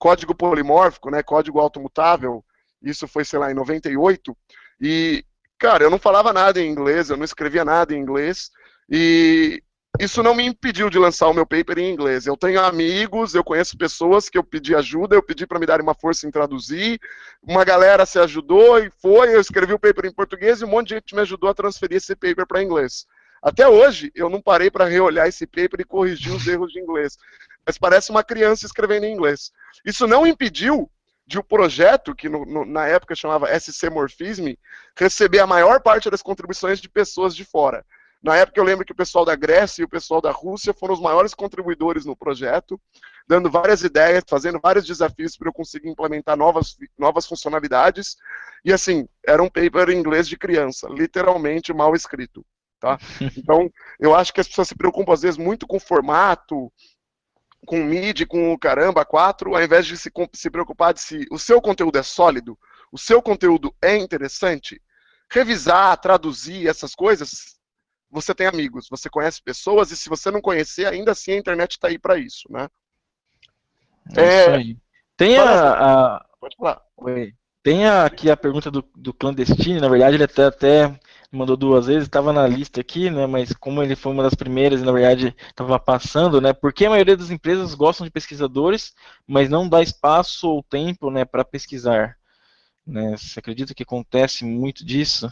S1: código polimórfico, né, código automutável. Isso foi, sei lá, em 98. E, cara, eu não falava nada em inglês, eu não escrevia nada em inglês. E isso não me impediu de lançar o meu paper em inglês. Eu tenho amigos, eu conheço pessoas que eu pedi ajuda, eu pedi para me darem uma força em traduzir. Uma galera se ajudou e foi. Eu escrevi o paper em português e um monte de gente me ajudou a transferir esse paper para inglês. Até hoje, eu não parei para reolhar esse paper e corrigir os erros de inglês. Mas parece uma criança escrevendo em inglês. Isso não impediu de o projeto, que na época chamava SC Morphism, receber a maior parte das contribuições de pessoas de fora. Na época eu lembro que o pessoal da Grécia e o pessoal da Rússia foram os maiores contribuidores no projeto, dando várias ideias, fazendo vários desafios para eu conseguir implementar novas funcionalidades. E assim, era um paper em inglês de criança, literalmente mal escrito. Tá? Então, eu acho que as pessoas se preocupam às vezes muito com formato, com MIDI, com o caramba, 4, ao invés de se preocupar de se o seu conteúdo é sólido, o seu conteúdo é interessante, revisar, traduzir essas coisas, você tem amigos, você conhece pessoas, e se você não conhecer, ainda assim a internet está aí para isso, né?
S2: É isso aí. Tem
S1: Pode falar.
S2: Oi. Tem aqui a pergunta do clandestino, na verdade ele até mandou 2 vezes, estava na lista aqui, né, mas como ele foi uma das primeiras e na verdade estava passando, né, por que a maioria das empresas gostam de pesquisadores, mas não dá espaço ou tempo, né, para pesquisar? Né, você acredita que acontece muito disso?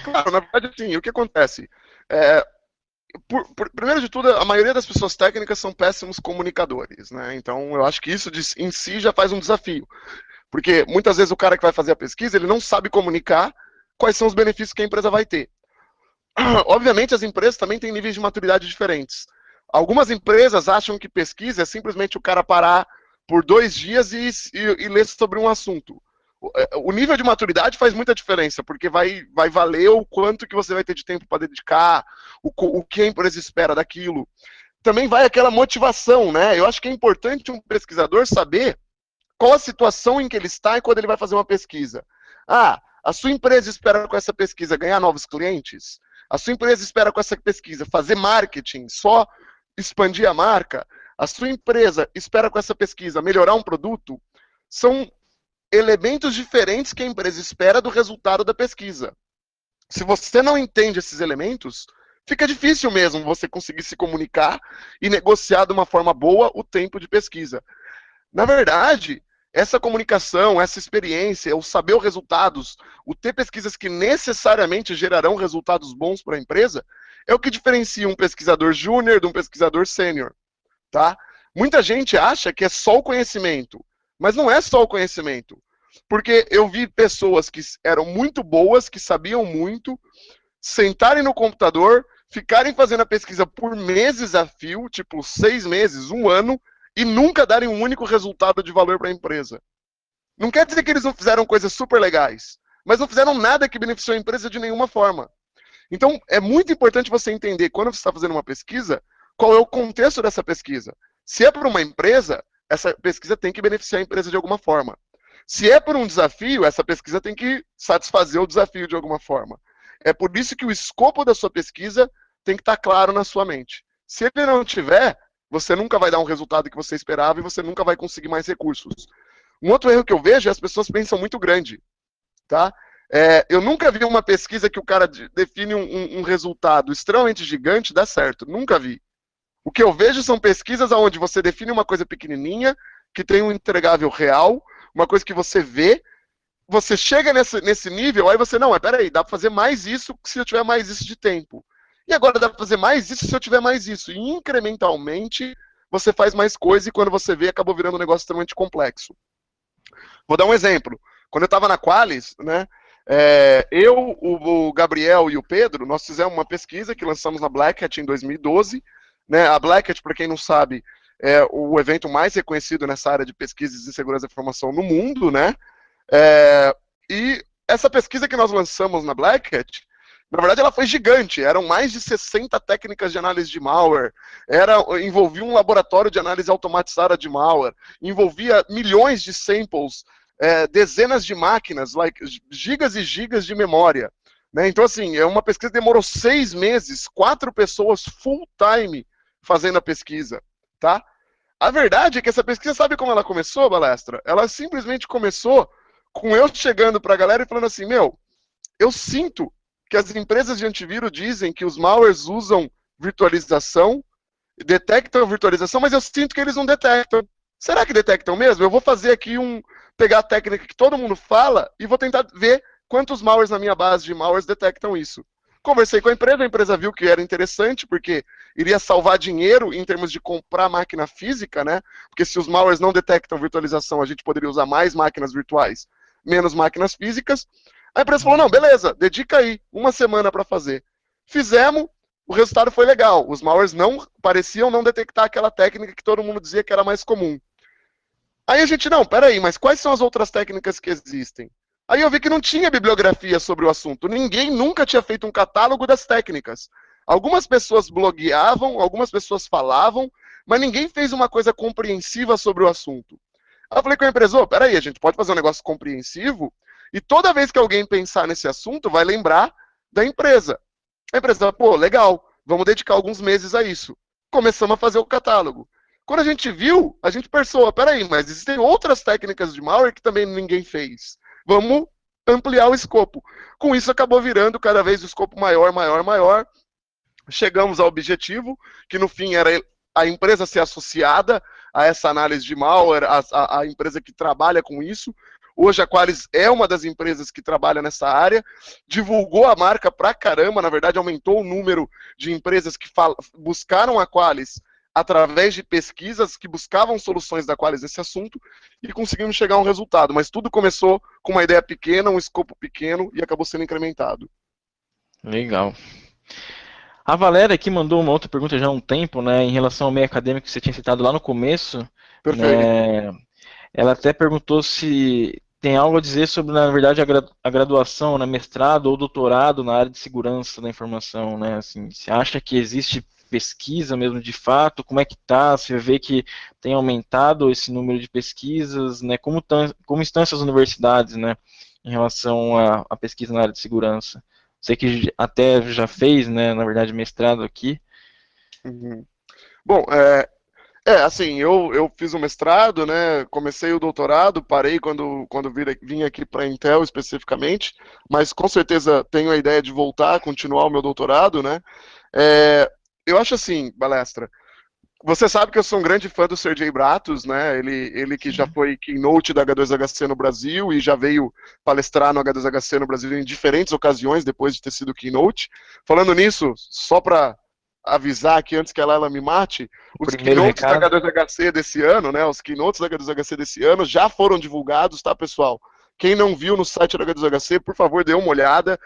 S1: Claro, na verdade, sim, o que acontece? Primeiro de tudo, a maioria das pessoas técnicas são péssimos comunicadores, né? Então, eu acho que isso em si já faz um desafio. Porque muitas vezes o cara que vai fazer a pesquisa, ele não sabe comunicar quais são os benefícios que a empresa vai ter. Obviamente, as empresas também têm níveis de maturidade diferentes. Algumas empresas acham que pesquisa é simplesmente o cara parar por 2 dias e ler sobre um assunto. O nível de maturidade faz muita diferença, porque vai valer o quanto que você vai ter de tempo para dedicar, o que a empresa espera daquilo. Também vai aquela motivação, né? Eu acho que é importante um pesquisador saber qual a situação em que ele está e quando ele vai fazer uma pesquisa. A sua empresa espera com essa pesquisa ganhar novos clientes? A sua empresa espera com essa pesquisa fazer marketing, só expandir a marca? A sua empresa espera com essa pesquisa melhorar um produto? São elementos diferentes que a empresa espera do resultado da pesquisa. Se você não entende esses elementos, fica difícil mesmo você conseguir se comunicar e negociar de uma forma boa o tempo de pesquisa. Na verdade, essa comunicação, essa experiência, o saber os resultados, o ter pesquisas que necessariamente gerarão resultados bons para a empresa, é o que diferencia um pesquisador júnior de um pesquisador sênior, tá? Muita gente acha que é só o conhecimento, mas não é só o conhecimento. Porque eu vi pessoas que eram muito boas, que sabiam muito, sentarem no computador, ficarem fazendo a pesquisa por meses a fio, tipo 6 meses, 1 ano, e nunca darem um único resultado de valor para a empresa. Não quer dizer que eles não fizeram coisas super legais, mas não fizeram nada que beneficiou a empresa de nenhuma forma. Então, é muito importante você entender, quando você está fazendo uma pesquisa, qual é o contexto dessa pesquisa. Se é para uma empresa, essa pesquisa tem que beneficiar a empresa de alguma forma. Se é por um desafio, essa pesquisa tem que satisfazer o desafio de alguma forma. É por isso que o escopo da sua pesquisa tem que estar claro na sua mente. Se ele não tiver, você nunca vai dar um resultado que você esperava e você nunca vai conseguir mais recursos. Um outro erro que eu vejo é as pessoas pensam muito grande. Tá? Eu nunca vi uma pesquisa que o cara define um resultado extremamente gigante e dá certo. Nunca vi. O que eu vejo são pesquisas onde você define uma coisa pequenininha, que tem um entregável real, uma coisa que você vê, você chega nesse nível, aí você, não, mas peraí, dá para fazer mais isso se eu tiver mais isso de tempo. E agora dá para fazer mais isso se eu tiver mais isso. E incrementalmente, você faz mais coisa e quando você vê, acabou virando um negócio extremamente complexo. Vou dar um exemplo. Quando eu estava na Qualis, né, eu, o Gabriel e o Pedro, nós fizemos uma pesquisa que lançamos na Black Hat em 2012. Né, a Black Hat, para quem não sabe, é o evento mais reconhecido nessa área de pesquisas e segurança da informação no mundo, né? E essa pesquisa que nós lançamos na Black Hat, na verdade ela foi gigante, eram mais de 60 técnicas de análise de malware, envolvia um laboratório de análise automatizada de malware, envolvia milhões de samples, dezenas de máquinas, gigas e gigas de memória. Né? Então, assim, é uma pesquisa que demorou 6 meses, 4 pessoas full time fazendo a pesquisa. Tá? A verdade é que essa pesquisa, sabe como ela começou, Balestra? Ela simplesmente começou com eu chegando para a galera e falando assim, meu, eu sinto que as empresas de antivírus dizem que os malwares usam virtualização, detectam virtualização, mas eu sinto que eles não detectam. Será que detectam mesmo? Eu vou fazer aqui pegar a técnica que todo mundo fala e vou tentar ver quantos malwares na minha base de malwares detectam isso. Conversei com a empresa viu que era interessante, porque iria salvar dinheiro em termos de comprar máquina física, né? Porque se os malwares não detectam virtualização, a gente poderia usar mais máquinas virtuais, menos máquinas físicas. A empresa falou, não, beleza, dedica aí, uma semana para fazer. Fizemos, o resultado foi legal. Os malwares não pareciam não detectar aquela técnica que todo mundo dizia que era mais comum. Aí a gente, não, peraí, mas quais são as outras técnicas que existem? Aí eu vi que não tinha bibliografia sobre o assunto. Ninguém nunca tinha feito um catálogo das técnicas. Algumas pessoas blogueavam, algumas pessoas falavam, mas ninguém fez uma coisa compreensiva sobre o assunto. Aí eu falei com a empresa, oh, peraí, a gente pode fazer um negócio compreensivo e toda vez que alguém pensar nesse assunto, vai lembrar da empresa. A empresa, pô, legal, vamos dedicar alguns meses a isso. Começamos a fazer o catálogo. Quando a gente viu, a gente pensou, peraí, mas existem outras técnicas de malware que também ninguém fez. Vamos ampliar o escopo. Com isso, acabou virando cada vez o escopo maior, maior, maior. Chegamos ao objetivo, que no fim era a empresa ser associada a essa análise de malware, a empresa que trabalha com isso. Hoje a Qualys é uma das empresas que trabalha nessa área, divulgou a marca pra caramba, na verdade aumentou o número de empresas que buscaram a Qualys através de pesquisas que buscavam soluções da Qualys nesse assunto e conseguimos chegar a um resultado. Mas tudo começou com uma ideia pequena, um escopo pequeno e acabou sendo incrementado.
S2: Legal. A Valéria aqui mandou uma outra pergunta já há um tempo, né, em relação ao meio acadêmico que você tinha citado lá no começo,
S1: Perfeito.
S2: né? Ela até perguntou se tem algo a dizer sobre, na verdade, a graduação, né, mestrado ou doutorado na área de segurança da informação, né? Assim, você acha que existe pesquisa mesmo de fato? Como é que tá? Você vê que tem aumentado esse número de pesquisas, né? Como estão essas universidades, né, em relação à pesquisa na área de segurança? Você que até já fez, né, na verdade, mestrado aqui.
S1: Uhum. Bom, assim, eu fiz o mestrado, né? Comecei o doutorado, parei quando vim aqui para a Intel especificamente, mas com certeza tenho a ideia de voltar, continuar o meu doutorado, né? É, eu acho assim, Balestra, você sabe que eu sou um grande fã do Sergey Bratus, né? Ele que já
S2: Sim.
S1: foi keynote da H2HC no Brasil e já veio palestrar no H2HC no Brasil em diferentes ocasiões depois de ter sido keynote. Falando nisso, só para avisar aqui antes que a Laila me mate,
S2: O
S1: os
S2: primeiro
S1: keynotes da
S2: recado.
S1: H2HC desse ano, né? Os keynotes da H2HC desse ano já foram divulgados, tá, pessoal? Quem não viu no site da H2HC, por favor, dê uma olhada.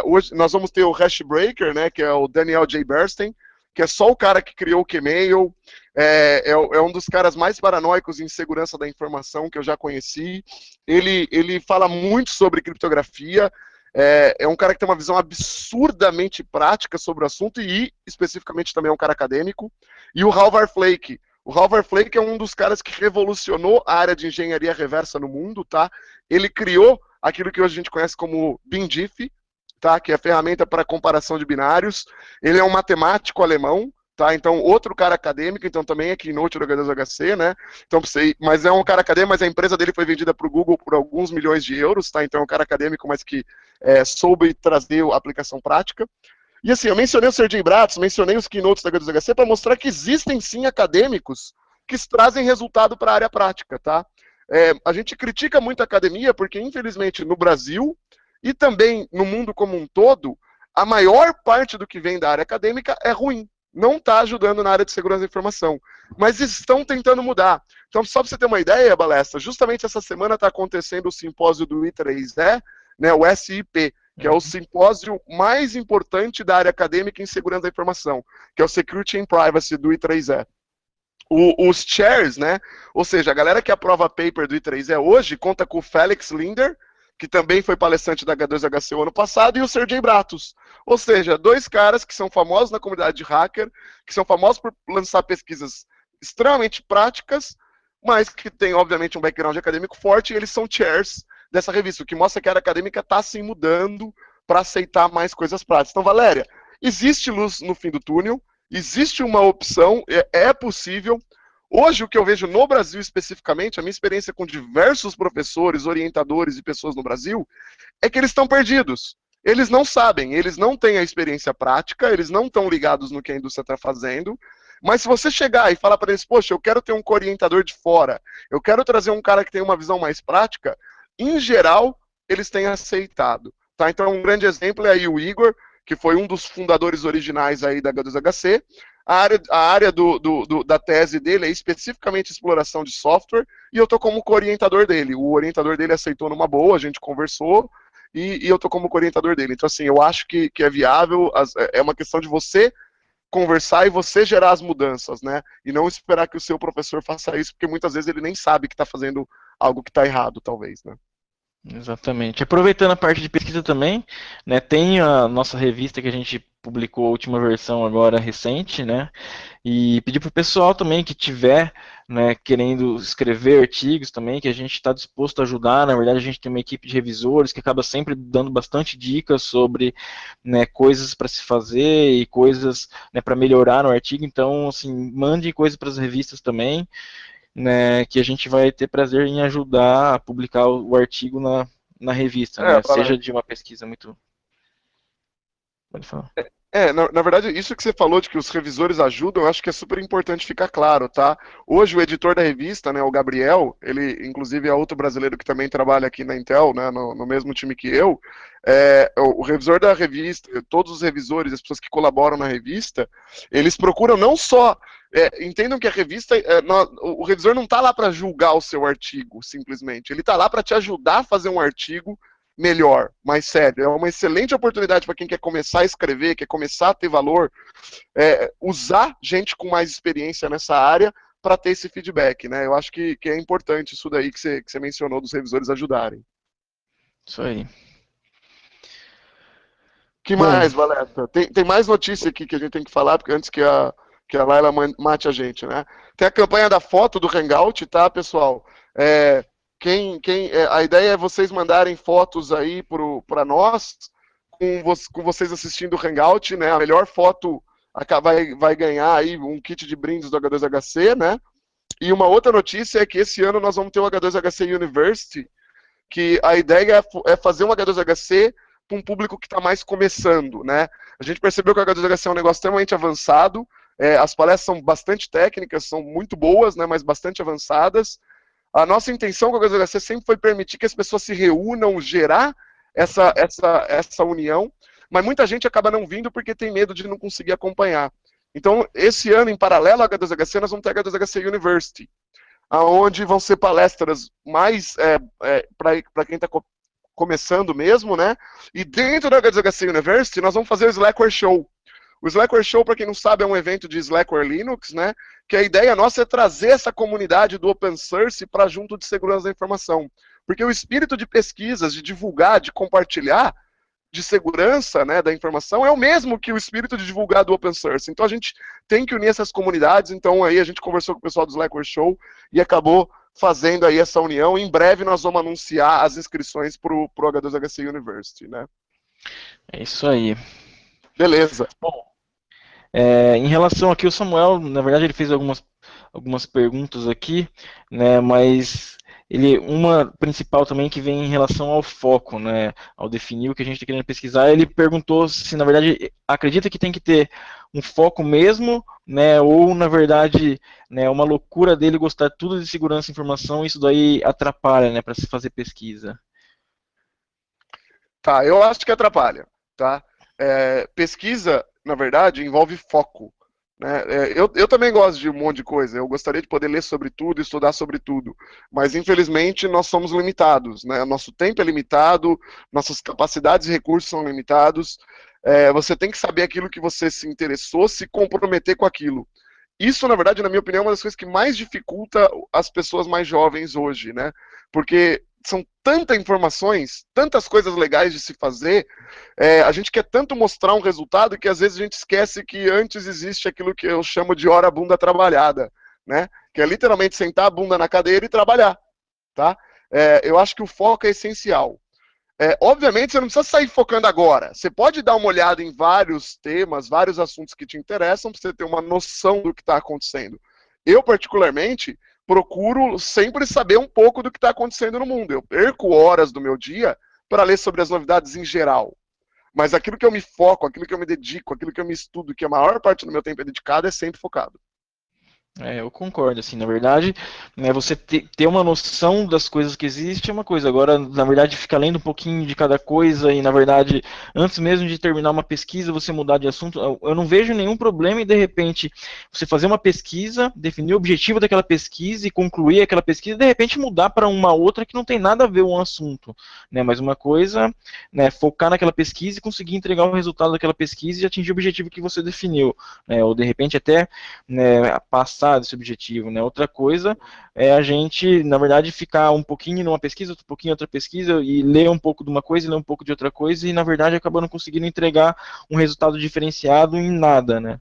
S1: Hoje nós vamos ter o Hashbreaker, né? Que é o Daniel J. Bernstein, que é só o cara que criou o Kmail, é um dos caras mais paranoicos em segurança da informação que eu já conheci. Ele fala muito sobre criptografia, é um cara que tem uma visão absurdamente prática sobre o assunto e, especificamente, também é um cara acadêmico. E o Halvar Flake. O Halvar Flake é um dos caras que revolucionou a área de engenharia reversa no mundo, tá? Ele criou aquilo que hoje a gente conhece como BinDiff, tá? Que é a ferramenta para comparação de binários. Ele é um matemático alemão, tá? Então, outro cara acadêmico, então também é keynote do H2HC, né? Então, mas é um cara acadêmico, mas a empresa dele foi vendida para o Google por alguns milhões de euros, tá? Então é um cara acadêmico, mas que soube trazer a aplicação prática. E assim, eu mencionei o Sergey Bratz, mencionei os keynotes da H2HC para mostrar que existem sim acadêmicos que trazem resultado para a área prática, tá? A gente critica muito a academia porque, infelizmente, no Brasil e também no mundo como um todo, a maior parte do que vem da área acadêmica é ruim. Não está ajudando na área de segurança da informação. Mas estão tentando mudar. Então, só para você ter uma ideia, Balestra, justamente essa semana está acontecendo o simpósio do I3E, né, o SIP, que é o simpósio mais importante da área acadêmica em segurança da informação, que é o Security and Privacy do I3E. Os chairs, né, ou seja, a galera que aprova paper do I3E hoje conta com o Felix Linder, que também foi palestrante da H2HC o ano passado, e o Sergey Bratus. Ou seja, dois caras que são famosos na comunidade de hacker, que são famosos por lançar pesquisas extremamente práticas, mas que têm, obviamente, um background acadêmico forte, e eles são chairs dessa revista, o que mostra que a área acadêmica está se mudando para aceitar mais coisas práticas. Então, Valéria, existe luz no fim do túnel, existe uma opção, é possível. Hoje, o que eu vejo no Brasil especificamente, a minha experiência com diversos professores, orientadores e pessoas no Brasil, é que eles estão perdidos. Eles não sabem, eles não têm a experiência prática, eles não estão ligados no que a indústria está fazendo. Mas se você chegar e falar para eles, poxa, eu quero ter um orientador de fora, eu quero trazer um cara que tem uma visão mais prática, em geral, eles têm aceitado. Tá? Então, um grande exemplo é aí o Igor, que foi um dos fundadores originais aí da H2HC. A área da tese dele é especificamente exploração de software, e eu estou como co-orientador dele. O orientador dele aceitou numa boa, a gente conversou, e eu estou como co-orientador dele. Então, assim, eu acho que é viável, é uma questão de você conversar e você gerar as mudanças, né? E não esperar que o seu professor faça isso, porque muitas vezes ele nem sabe que está fazendo algo que está errado, talvez, né?
S2: Exatamente. Aproveitando a parte de pesquisa também, né, tem a nossa revista que a gente publicou a última versão agora recente, né, e pedir para o pessoal também que tiver, né, querendo escrever artigos também, que a gente está disposto a ajudar. Na verdade, a gente tem uma equipe de revisores que acaba sempre dando bastante dicas sobre, né, coisas para se fazer e coisas, né, para melhorar no artigo. Então, assim, mande coisas para as revistas também, né, que a gente vai ter prazer em ajudar a publicar o artigo na revista, né, seja de uma pesquisa muito... Pode falar.
S1: Na verdade, isso que você falou de que os revisores ajudam, eu acho que é super importante ficar claro, tá? Hoje o editor da revista, né, o Gabriel, ele inclusive é outro brasileiro que também trabalha aqui na Intel, né, no mesmo time que eu, o revisor da revista, todos os revisores, as pessoas que colaboram na revista, eles procuram não só, entendam que a revista, o revisor não está lá para julgar o seu artigo, simplesmente, ele está lá para te ajudar a fazer um artigo melhor, mais sério. É uma excelente oportunidade para quem quer começar a escrever, quer começar a ter valor, usar gente com mais experiência nessa área para ter esse feedback, né? Eu acho que é importante isso daí que você mencionou dos revisores ajudarem.
S2: Isso aí.
S1: Que
S2: Bom,
S1: mais, Valeta? Tem mais notícia aqui que a gente tem que falar, porque antes que a Laila mate a gente, né? Tem a campanha da foto do Hangout, tá, pessoal? É, a ideia é vocês mandarem fotos aí para nós, com vocês assistindo o Hangout, né? A melhor foto vai ganhar aí um kit de brindes do H2HC, né? E uma outra notícia é que esse ano nós vamos ter o H2HC University, que a ideia é fazer um H2HC para um público que está mais começando, né? A gente percebeu que o H2HC é um negócio extremamente avançado, as palestras são bastante técnicas, são muito boas, né, mas bastante avançadas. A nossa intenção com o H2HC sempre foi permitir que as pessoas se reúnam, gerar essa união, mas muita gente acaba não vindo porque tem medo de não conseguir acompanhar. Então, esse ano, em paralelo ao H2HC, nós vamos ter a H2HC University, onde vão ser palestras mais para quem está começando mesmo, né? E dentro da H2HC University, nós vamos fazer o Slackware Show. O Slackware Show, para quem não sabe, é um evento de Slackware Linux, né? Que a ideia nossa é trazer essa comunidade do open source para junto de segurança da informação. Porque o espírito de pesquisas, de divulgar, de compartilhar, de segurança, né, da informação é o mesmo que o espírito de divulgar do open source. Então a gente tem que unir essas comunidades. Então aí a gente conversou com o pessoal do Slackware Show e acabou fazendo aí essa união. Em breve nós vamos anunciar as inscrições para o H2HC University, né?
S2: é isso aí.
S1: Beleza.
S2: Bom, em relação aqui, o Samuel, na verdade, ele fez algumas perguntas aqui, né, mas uma principal também que vem em relação ao foco, né, ao definir o que a gente está querendo pesquisar. Ele perguntou se, na verdade, acredita que tem que ter um foco mesmo, né, ou, na verdade, né, uma loucura dele gostar tudo de segurança e informação, isso daí atrapalha, né, para se fazer pesquisa.
S1: Tá, eu acho que atrapalha, tá? Pesquisa, na verdade, envolve foco. Né? Eu também gosto de um monte de coisa, eu gostaria de poder ler sobre tudo, estudar sobre tudo, mas infelizmente nós somos limitados, né? Nosso tempo é limitado, nossas capacidades e recursos são limitados, você tem que saber aquilo que você se interessou, se comprometer com aquilo. Isso, na verdade, na minha opinião, é uma das coisas que mais dificulta as pessoas mais jovens hoje, né? Porque são tantas informações, tantas coisas legais de se fazer, a gente quer tanto mostrar um resultado que às vezes a gente esquece que antes existe aquilo que eu chamo de hora bunda trabalhada, né? Que é literalmente sentar a bunda na cadeira e trabalhar, tá? Eu acho que o foco é essencial. Obviamente, você não precisa sair focando agora. Você pode dar uma olhada em vários temas, vários assuntos que te interessam, para você ter uma noção do que está acontecendo. Eu, particularmente, procuro sempre saber um pouco do que está acontecendo no mundo. Eu perco horas do meu dia para ler sobre as novidades em geral. Mas aquilo que eu me foco, aquilo que eu me dedico, aquilo que eu me estudo, que a maior parte do meu tempo é dedicado, é sempre focado.
S2: Eu concordo, assim, na verdade, né, você ter uma noção das coisas que existem é uma coisa, agora, na verdade, ficar lendo um pouquinho de cada coisa e, na verdade, antes mesmo de terminar uma pesquisa, você mudar de assunto, eu não vejo nenhum problema em, de repente, você fazer uma pesquisa, definir o objetivo daquela pesquisa e concluir aquela pesquisa, e, de repente, mudar para uma outra que não tem nada a ver com o assunto, né, mas uma coisa, né, focar naquela pesquisa e conseguir entregar o resultado daquela pesquisa e atingir o objetivo que você definiu, né, ou, de repente, até, né, passar desse objetivo, né? Outra coisa é a gente, na verdade, ficar um pouquinho numa pesquisa, outro pouquinho em outra pesquisa e ler um pouco de uma coisa e ler um pouco de outra coisa e, na verdade, acaba não conseguindo entregar um resultado diferenciado em nada, né?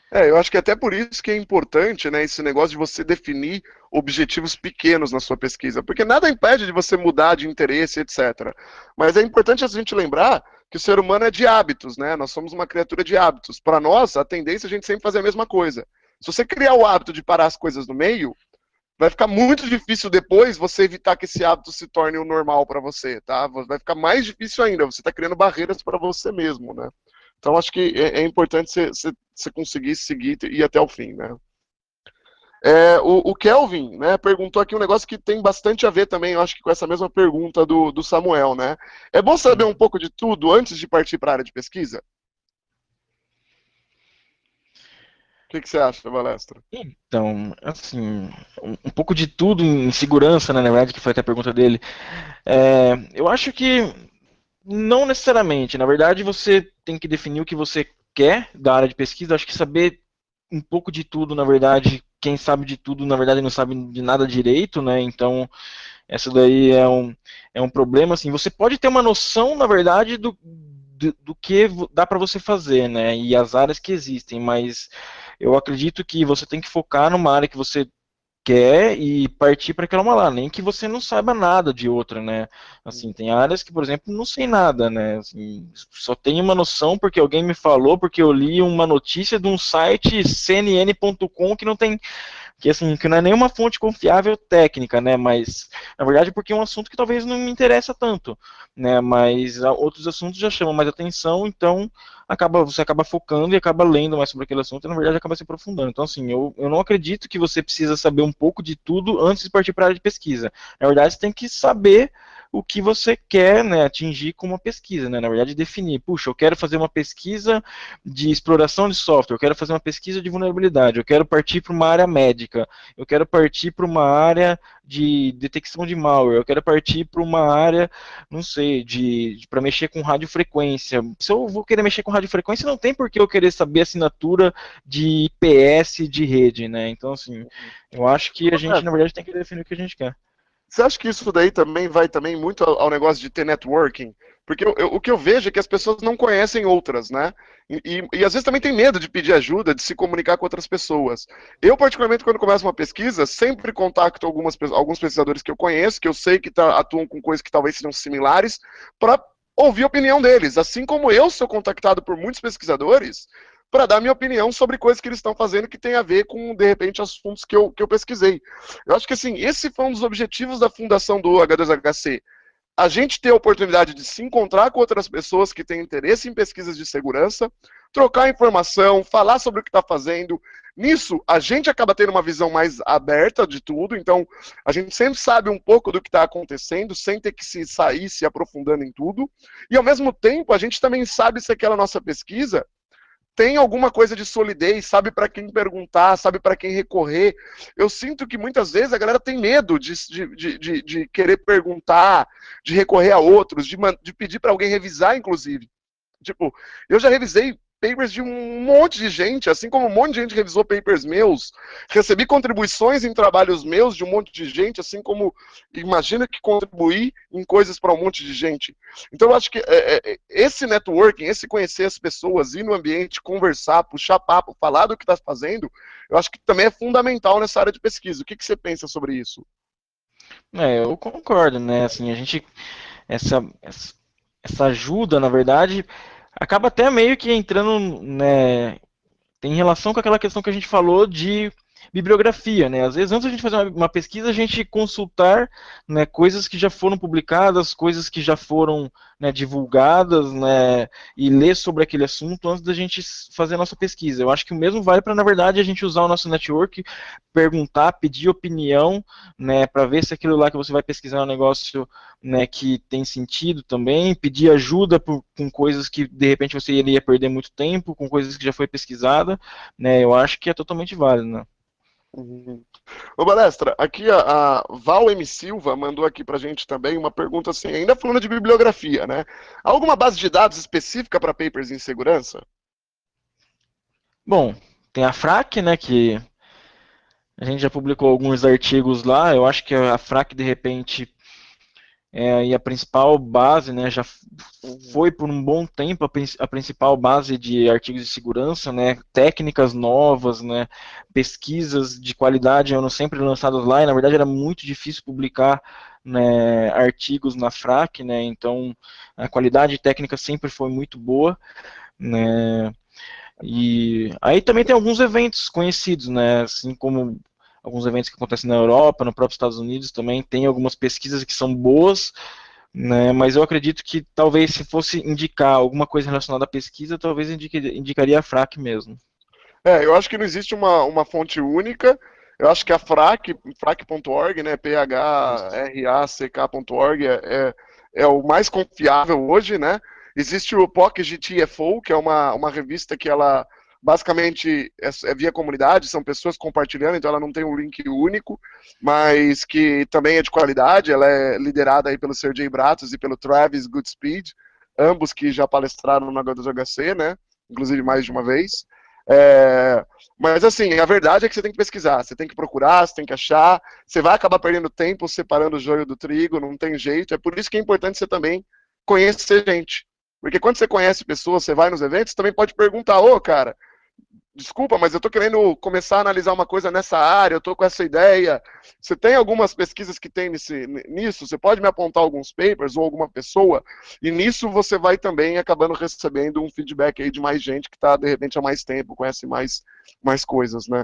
S1: Eu acho que até por isso que é importante, né, esse negócio de você definir objetivos pequenos na sua pesquisa, porque nada impede de você mudar de interesse, etc. Mas é importante a gente lembrar que o ser humano é de hábitos, né? Nós somos uma criatura de hábitos. Para nós, a tendência é a gente sempre fazer a mesma coisa. Se você criar o hábito de parar as coisas no meio, vai ficar muito difícil depois você evitar que esse hábito se torne o normal para você, tá? Vai ficar mais difícil ainda. Você está criando barreiras para você mesmo, né? Então acho que é importante você conseguir seguir e ir até o fim, né? O Kelvin, né, perguntou aqui um negócio que tem bastante a ver também, eu acho que com essa mesma pergunta do Samuel, né? É bom saber um pouco de tudo antes de partir para a área de pesquisa? O que você acha, Balestra?
S2: Então, assim, um pouco de tudo em segurança, né, na verdade, que foi até a pergunta dele. Eu acho que não necessariamente. Na verdade, você tem que definir o que você quer da área de pesquisa. Acho que saber um pouco de tudo, na verdade, quem sabe de tudo, na verdade, não sabe de nada direito, né? Então, essa daí é um problema, assim. Você pode ter uma noção, na verdade, do que dá para você fazer, né? E as áreas que existem, mas eu acredito que você tem que focar numa área que você quer e partir para aquela uma lá, nem que você não saiba nada de outra, né? Assim, tem áreas que, por exemplo, não sei nada, né? Assim, só tenho uma noção porque alguém me falou, porque eu li uma notícia de um site cnn.com que não tem que assim, que não é nenhuma fonte confiável técnica, né, mas na verdade porque é um assunto que talvez não me interessa tanto, né, mas outros assuntos já chamam mais atenção, então você acaba focando e acaba lendo mais sobre aquele assunto e na verdade acaba se aprofundando. Então assim, eu não acredito que você precisa saber um pouco de tudo antes de partir para a área de pesquisa. Na verdade, você tem que saber o que você quer, né, atingir com uma pesquisa, né? Na verdade, definir, puxa, eu quero fazer uma pesquisa de exploração de software, eu quero fazer uma pesquisa de vulnerabilidade, eu quero partir para uma área médica, eu quero partir para uma área de detecção de malware, eu quero partir para uma área, não sei, para mexer com radiofrequência. Se eu vou querer mexer com radiofrequência, não tem por que eu querer saber a assinatura de IPS de rede, né? Então, assim, eu acho que a gente, na verdade, tem que definir o que a gente quer.
S1: Você acha que isso daí também vai também muito ao negócio de ter networking? Porque o que eu vejo é que as pessoas não conhecem outras, né? E às vezes também tem medo de pedir ajuda, de se comunicar com outras pessoas. Eu, particularmente, quando começo uma pesquisa, sempre contacto alguns pesquisadores que eu conheço, que eu sei que atuam com coisas que talvez sejam similares, para ouvir a opinião deles. Assim como eu sou contactado por muitos pesquisadores para dar minha opinião sobre coisas que eles estão fazendo que tem a ver com, de repente, assuntos que eu pesquisei. Eu acho que, assim, esse foi um dos objetivos da fundação do H2HC. A gente ter a oportunidade de se encontrar com outras pessoas que têm interesse em pesquisas de segurança, trocar informação, falar sobre o que está fazendo. Nisso, a gente acaba tendo uma visão mais aberta de tudo, então a gente sempre sabe um pouco do que está acontecendo, sem ter que sair se aprofundando em tudo. E, ao mesmo tempo, a gente também sabe se aquela nossa pesquisa tem alguma coisa de solidez, sabe para quem perguntar, sabe para quem recorrer. Eu sinto que muitas vezes a galera tem medo de querer perguntar, de recorrer a outros, de pedir para alguém revisar, inclusive. Tipo, eu já revisei papers de um monte de gente, assim como um monte de gente revisou papers meus. Recebi contribuições em trabalhos meus de um monte de gente, assim como imagina que contribuí em coisas para um monte de gente. Então, eu acho que esse networking, esse conhecer as pessoas, ir no ambiente, conversar, puxar papo, falar do que está fazendo, eu acho que também é fundamental nessa área de pesquisa. O que você pensa sobre isso?
S2: Eu concordo, né? Assim, essa, essa essa ajuda, na verdade, acaba até meio que entrando, né, tem relação com aquela questão que a gente falou de bibliografia, né? Às vezes, antes de a gente fazer uma pesquisa, a gente consultar, né, coisas que já foram publicadas, coisas que já foram, né, divulgadas, né, e ler sobre aquele assunto antes da gente fazer a nossa pesquisa. Eu acho que o mesmo vale para, na verdade, a gente usar o nosso network, perguntar, pedir opinião, né, para ver se aquilo lá que você vai pesquisar é um negócio, né, que tem sentido também, pedir ajuda com coisas que de repente você iria perder muito tempo, com coisas que já foi pesquisada, né, eu acho que é totalmente válido, né.
S1: Uhum. Ô, Balestra, aqui a Val M. Silva mandou aqui pra gente também uma pergunta assim, ainda falando de bibliografia, né? Há alguma base de dados específica para papers em segurança?
S2: Bom, tem a FRAC, né, que a gente já publicou alguns artigos lá, eu acho que a FRAC, de repente, e a principal base, né, já
S1: Uhum.
S2: foi por um bom tempo a principal base de artigos de segurança, né, técnicas novas, né, pesquisas de qualidade eram sempre lançadas lá, e na verdade era muito difícil publicar, né, artigos na FRAC, né, então a qualidade técnica sempre foi muito boa, né, e aí também tem alguns eventos conhecidos, né, assim como alguns eventos que acontecem na Europa, no próprio Estados Unidos também, tem algumas pesquisas que são boas, né, mas eu acredito que talvez se fosse indicar alguma coisa relacionada à pesquisa, talvez indicaria a FRAC mesmo.
S1: Eu acho que não existe uma fonte única. Eu acho que a frac.org, né,
S2: Isso.
S1: phrack.org é o mais confiável hoje, né? Existe o POC GTFO, que é uma revista que ela basicamente é via comunidade, são pessoas compartilhando, então ela não tem um link único, mas que também é de qualidade, ela é liderada aí pelo Sergey Bratos e pelo Travis Goodspeed, ambos que já palestraram na HWC, né? Inclusive mais de uma vez. É, mas assim, a verdade é que você tem que pesquisar, você tem que procurar, você tem que achar, você vai acabar perdendo tempo separando o joio do trigo, não tem jeito. É por isso que é importante você também conhecer gente. Porque quando você conhece pessoas, você vai nos eventos, você também pode perguntar, ô, cara, desculpa, mas eu estou querendo começar a analisar uma coisa nessa área, eu estou com essa ideia. Você tem algumas pesquisas que tem nisso? Você pode me apontar alguns papers ou alguma pessoa? E nisso você vai também acabando recebendo um feedback aí de mais gente que está, de repente, há mais tempo, conhece mais coisas, né?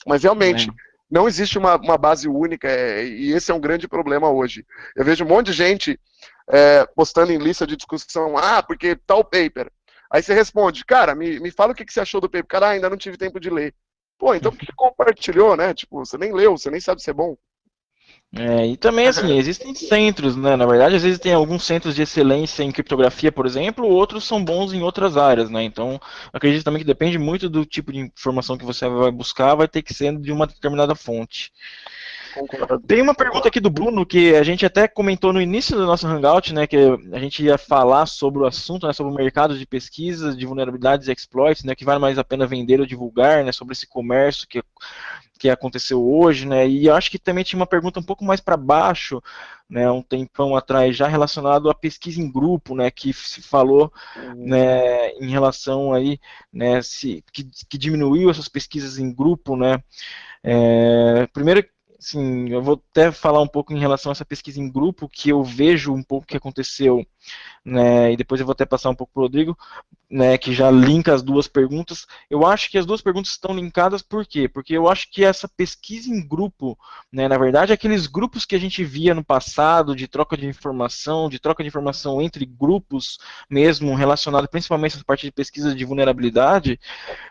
S1: Mas realmente,
S2: É.
S1: não existe uma base única, e esse é um grande problema hoje. Eu vejo um monte de gente postando em lista de discussão, porque tal paper. Aí você responde, cara, me fala o que você achou do paper. Cara, ainda não tive tempo de ler. Pô, então por que compartilhou, né? Tipo, você nem leu, você nem sabe se é bom.
S2: E também, assim, existem centros, né? Na verdade, às vezes tem alguns centros de excelência em criptografia, por exemplo, outros são bons em outras áreas, né? Então, acredito também que depende muito do tipo de informação que você vai buscar, vai ter que ser de uma determinada fonte.
S1: Concordo.
S2: Tem uma pergunta aqui do Bruno que a gente até comentou no início do nosso Hangout, né, que a gente ia falar sobre o assunto, né, sobre o mercado de pesquisas de vulnerabilidades e exploits, né, que vale mais a pena vender ou divulgar, né, sobre esse comércio que aconteceu hoje, né, e eu acho que também tinha uma pergunta um pouco mais para baixo, né, um tempão atrás, já relacionado à pesquisa em grupo, né, que se falou,
S1: Uhum.
S2: né, em relação aí, né, que diminuiu essas pesquisas em grupo, né, primeiro, sim, eu vou até falar um pouco em relação a essa pesquisa em grupo, que eu vejo um pouco o que aconteceu, né, e depois eu vou até passar um pouco para o Rodrigo, né, que já linka as duas perguntas. Eu acho que as duas perguntas estão linkadas, por quê? Porque eu acho que essa pesquisa em grupo, né, na verdade, aqueles grupos que a gente via no passado, de troca de informação entre grupos mesmo, relacionado principalmente a essa parte de pesquisa de vulnerabilidade,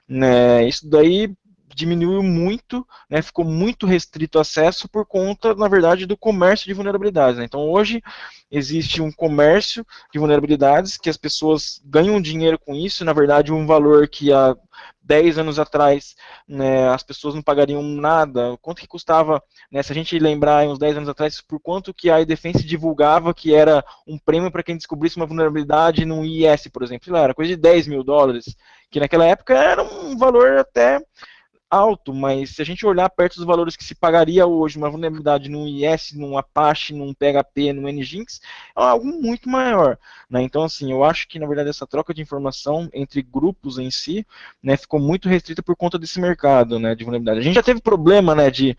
S2: né, isso daí diminuiu muito, né, ficou muito restrito o acesso por conta, na verdade, do comércio de vulnerabilidades. Né? Então, hoje existe um comércio de vulnerabilidades que as pessoas ganham dinheiro com isso, na verdade, um valor que há 10 anos atrás, né, as pessoas não pagariam nada. Quanto que custava, né, se a gente lembrar uns 10 anos atrás, por quanto que a iDefense divulgava que era um prêmio para quem descobrisse uma vulnerabilidade no IS, por exemplo, lá, era coisa de US$ 10.000, que naquela época era um valor até alto, mas se a gente olhar perto dos valores que se pagaria hoje, uma vulnerabilidade num IS, num Apache, num PHP, num Nginx, é algo muito maior. Né? Então, assim, eu acho que, na verdade, essa troca de informação entre grupos em si, né, ficou muito restrita por conta desse mercado, né, de vulnerabilidade. A gente já teve problema, né, de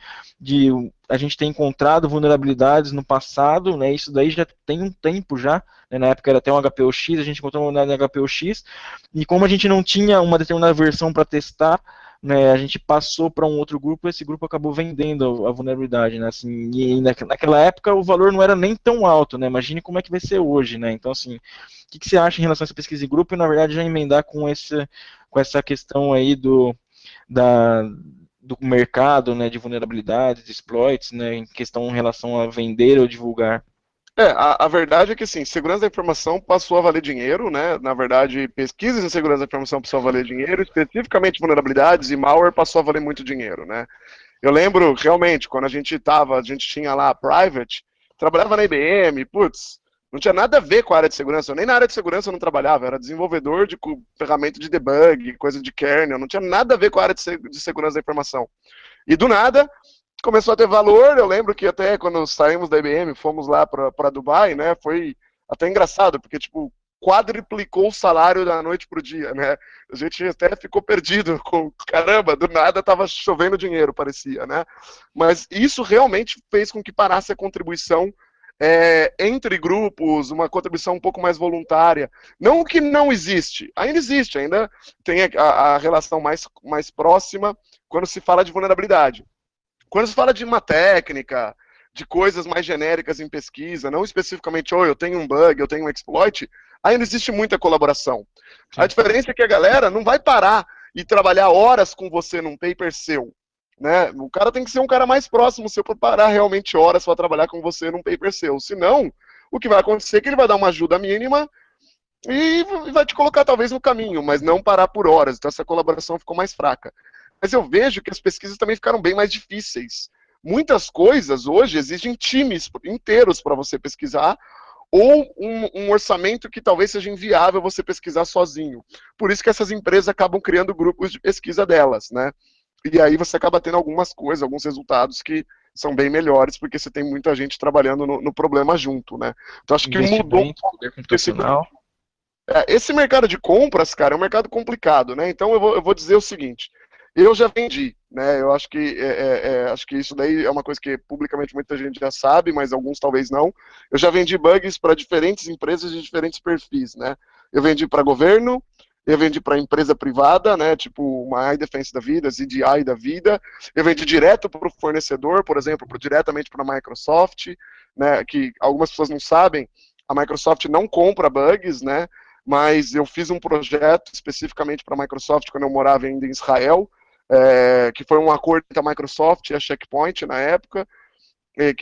S2: a gente ter encontrado vulnerabilidades no passado, né, isso daí já tem um tempo já, né, na época era até um HPOX, a gente encontrou uma vulnerabilidade no HPOX, e como a gente não tinha uma determinada versão para testar, né, a gente passou para um outro grupo, esse grupo acabou vendendo a vulnerabilidade, né, assim, e naquela época o valor não era nem tão alto, né, imagine como é que vai ser hoje, né, então assim, o que você acha em relação a essa pesquisa de grupo e na verdade já emendar com essa questão aí da, do mercado, né, de vulnerabilidades, de exploits, né, em questão em relação a vender ou divulgar?
S1: A verdade é que, assim, segurança da informação passou a valer dinheiro, né? Na verdade, pesquisas em segurança da informação passou a valer dinheiro, especificamente vulnerabilidades e malware passou a valer muito dinheiro, né? Eu lembro, realmente, quando a gente tinha lá a Private, trabalhava na IBM, putz, não tinha nada a ver com a área de segurança, nem na área de segurança eu não trabalhava, eu era desenvolvedor de ferramenta de debug, coisa de kernel, não tinha nada a ver com a área de segurança da informação. E do nada, começou a ter valor. Eu lembro que até quando saímos da IBM, fomos lá para Dubai, né? Foi até engraçado, porque, tipo, quadriplicou o salário da noite pro dia, né? A gente até ficou perdido com, caramba, do nada tava chovendo dinheiro, parecia, né? Mas isso realmente fez com que parasse a contribuição entre grupos, uma contribuição um pouco mais voluntária. Não que não existe, ainda tem a relação mais próxima quando se fala de vulnerabilidade. Quando se fala de uma técnica, de coisas mais genéricas em pesquisa, não especificamente, eu tenho um bug, eu tenho um exploit, ainda existe muita colaboração. A
S2: Sim.
S1: diferença é que a galera não vai parar e trabalhar horas com você num paper seu. Né? O cara tem que ser um cara mais próximo seu para parar realmente horas para trabalhar com você num paper seu. Senão, o que vai acontecer é que ele vai dar uma ajuda mínima e vai te colocar talvez no caminho, mas não parar por horas. Então essa colaboração ficou mais fraca. Mas eu vejo que as pesquisas também ficaram bem mais difíceis. Muitas coisas hoje exigem times inteiros para você pesquisar, ou um orçamento que talvez seja inviável você pesquisar sozinho. Por isso que essas empresas acabam criando grupos de pesquisa delas, né? E aí você acaba tendo algumas coisas, alguns resultados que são bem melhores, porque você tem muita gente trabalhando no problema junto, né? Então acho que mudou um
S2: Investimento,
S1: pouco
S2: poder
S1: esse
S2: computacional.
S1: esse mercado de compras, cara, é um mercado complicado, né? Então eu vou dizer o seguinte: eu já vendi, né? Eu acho que acho que isso daí é uma coisa que publicamente muita gente já sabe, mas alguns talvez não. Eu já vendi bugs para diferentes empresas de diferentes perfis, né? Eu vendi para governo, eu vendi para empresa privada, né? Tipo uma iDefense da vida, ZDI da vida. Eu vendi direto para o fornecedor, por exemplo, diretamente para a Microsoft, né? Que algumas pessoas não sabem, a Microsoft não compra bugs, né? Mas eu fiz um projeto especificamente para a Microsoft quando eu morava ainda em Israel, que foi um acordo entre a Microsoft e a Checkpoint na época.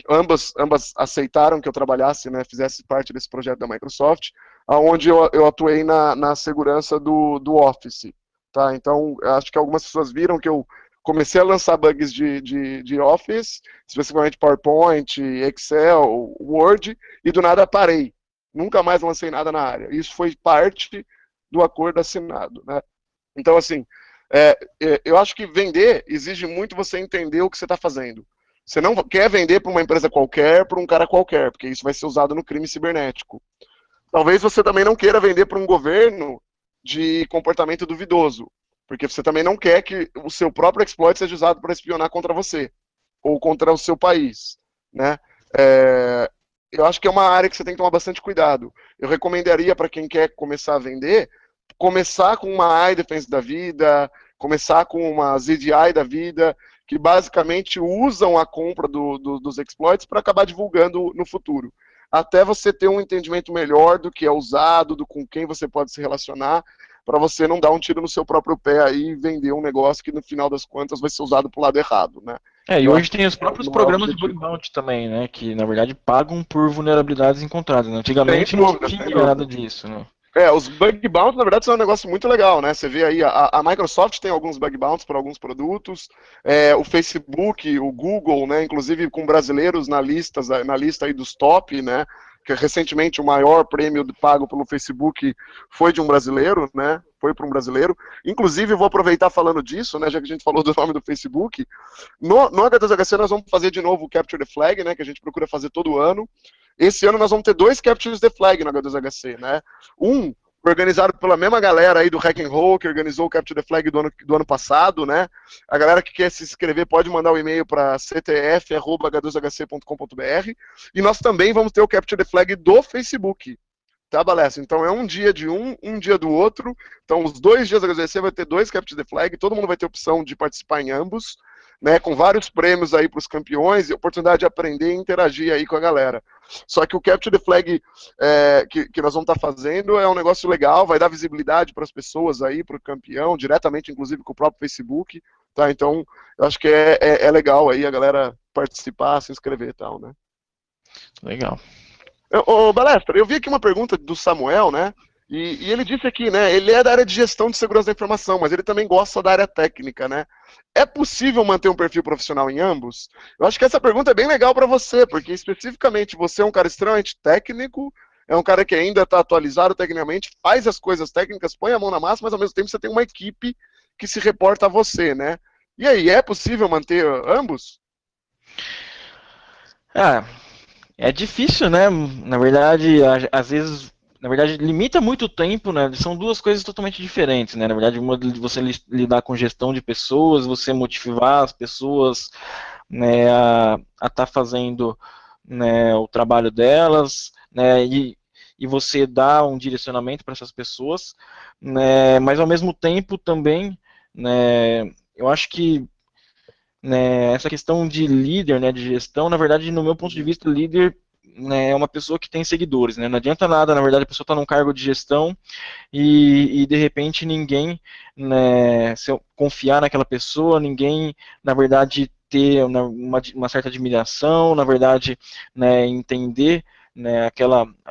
S1: Ambas aceitaram que eu trabalhasse, né, fizesse parte desse projeto da Microsoft, onde eu atuei na segurança do Office. Tá? Então, acho que algumas pessoas viram que eu comecei a lançar bugs de Office, especificamente PowerPoint, Excel, Word, e do nada parei. Nunca mais lancei nada na área. Isso foi parte do acordo assinado. Né? Então, assim, eu acho que vender exige muito você entender o que você está fazendo. Você não quer vender para uma empresa qualquer, para um cara qualquer, porque isso vai ser usado no crime cibernético. Talvez você também não queira vender para um governo de comportamento duvidoso, porque você também não quer que o seu próprio exploit seja usado para espionar contra você ou contra o seu país, né? Eu acho que é uma área que você tem que tomar bastante cuidado. Eu recomendaria para quem quer começar a vender, começar com uma iDefense da vida, começar com uma ZDI da vida, que basicamente usam a compra dos exploits para acabar divulgando no futuro. Até você ter um entendimento melhor do que é usado, do com quem você pode se relacionar, para você não dar um tiro no seu próprio pé aí e vender um negócio que no final das contas vai ser usado para o lado errado, né?
S2: E
S1: Eu
S2: hoje
S1: acho que
S2: tem os próprios
S1: não é o
S2: programas de bug
S1: objetivo.
S2: bounty também, né? Que na verdade pagam por vulnerabilidades encontradas, né?
S1: Sem
S2: Antigamente não
S1: dúvida, sem
S2: tinha nada
S1: dúvida.
S2: disso, né?
S1: Os bug bounties, na verdade, são um negócio muito legal, né? Você vê aí, a Microsoft tem alguns bug bounties para alguns produtos, o Facebook, o Google, né? Inclusive com brasileiros na lista aí dos top, né? Que recentemente o maior prêmio pago pelo Facebook foi de um brasileiro, né? Foi para um brasileiro. Inclusive, eu vou aproveitar falando disso, né? Já que a gente falou do nome do Facebook. No H2HC nós vamos fazer de novo o Capture the Flag, né? Que a gente procura fazer todo ano. Esse ano nós vamos ter 2 Captures the Flag no H2HC, né? Um organizado pela mesma galera aí do Hack and Roll, que organizou o Capture the Flag do ano passado, né? A galera que quer se inscrever pode mandar um e-mail para ctf@h2hc.com.br. E nós também vamos ter o Capture the Flag do Facebook, Tá, Balestra? Então é um dia de um dia do outro. Então, os 2 dias da HZC vai ter 2 Capture the Flag, todo mundo vai ter opção de participar em ambos, né? Com vários prêmios aí para os campeões e oportunidade de aprender e interagir aí com a galera. Só que o Capture the Flag que nós vamos estar fazendo é um negócio legal, vai dar visibilidade para as pessoas aí, para o campeão, diretamente, inclusive, com o próprio Facebook. Tá? Então, eu acho que é legal aí a galera participar, se inscrever e tal, né?
S2: Legal.
S1: Ô, Balestra, eu vi aqui uma pergunta do Samuel, né? E ele disse aqui, né? Ele é da área de gestão de segurança da informação, mas ele também gosta da área técnica, né? É possível manter um perfil profissional em ambos? Eu acho que essa pergunta é bem legal para você, porque especificamente você é um cara extremamente técnico, é um cara que ainda está atualizado tecnicamente, faz as coisas técnicas, põe a mão na massa, mas ao mesmo tempo você tem uma equipe que se reporta a você, né? E aí, é possível manter ambos?
S2: Ah, é difícil, né? Na verdade, às vezes, na verdade, limita muito o tempo, né? São duas coisas totalmente diferentes, né? Na verdade, uma de você lidar com gestão de pessoas, você motivar as pessoas, né, a estar fazendo, né, o trabalho delas, né? E você dar um direcionamento para essas pessoas, né? Mas ao mesmo tempo também, né? Eu acho que, né, essa questão de líder, né, de gestão, na verdade, no meu ponto de vista, líder, né, é uma pessoa que tem seguidores, né? Não adianta nada, na verdade, a pessoa está num cargo de gestão de repente ninguém, né, se eu confiar naquela pessoa, ninguém, na verdade, ter uma certa admiração, na verdade, né, entender, né,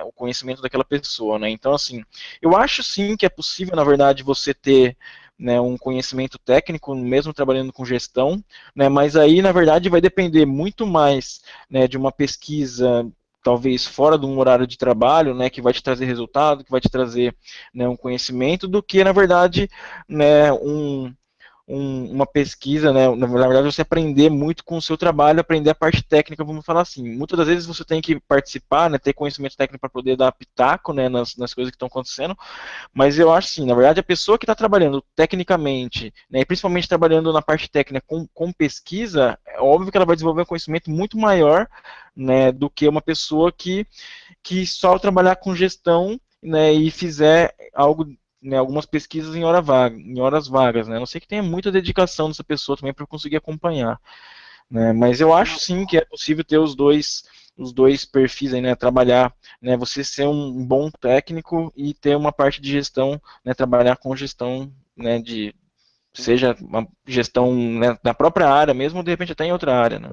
S2: o conhecimento daquela pessoa, né? Então, assim, eu acho sim que é possível, na verdade, você ter, né, um conhecimento técnico, mesmo trabalhando com gestão, né, mas aí, na verdade, vai depender muito mais, né, de uma pesquisa talvez fora de um horário de trabalho, né, que vai te trazer resultado, que vai te trazer, né, um conhecimento, do que, na verdade, né, uma pesquisa, né, na verdade, você aprender muito com o seu trabalho, aprender a parte técnica, vamos falar assim. Muitas das vezes você tem que participar, né, ter conhecimento técnico para poder dar pitaco, né, nas coisas que estão acontecendo, mas eu acho assim, na verdade, a pessoa que está trabalhando tecnicamente, né, e principalmente trabalhando na parte técnica com pesquisa, é óbvio que ela vai desenvolver um conhecimento muito maior, né, do que uma pessoa que só trabalhar com gestão, né, e fizer algo, né, algumas pesquisas em horas vagas, né? A não sei que tenha muita dedicação dessa pessoa também para conseguir acompanhar, né? Mas eu acho sim que é possível ter os dois perfis aí, né? Trabalhar, né? Você ser um bom técnico e ter uma parte de gestão, né? Trabalhar com gestão, né? Seja uma gestão, né, da própria área mesmo, ou de repente até em outra área, né?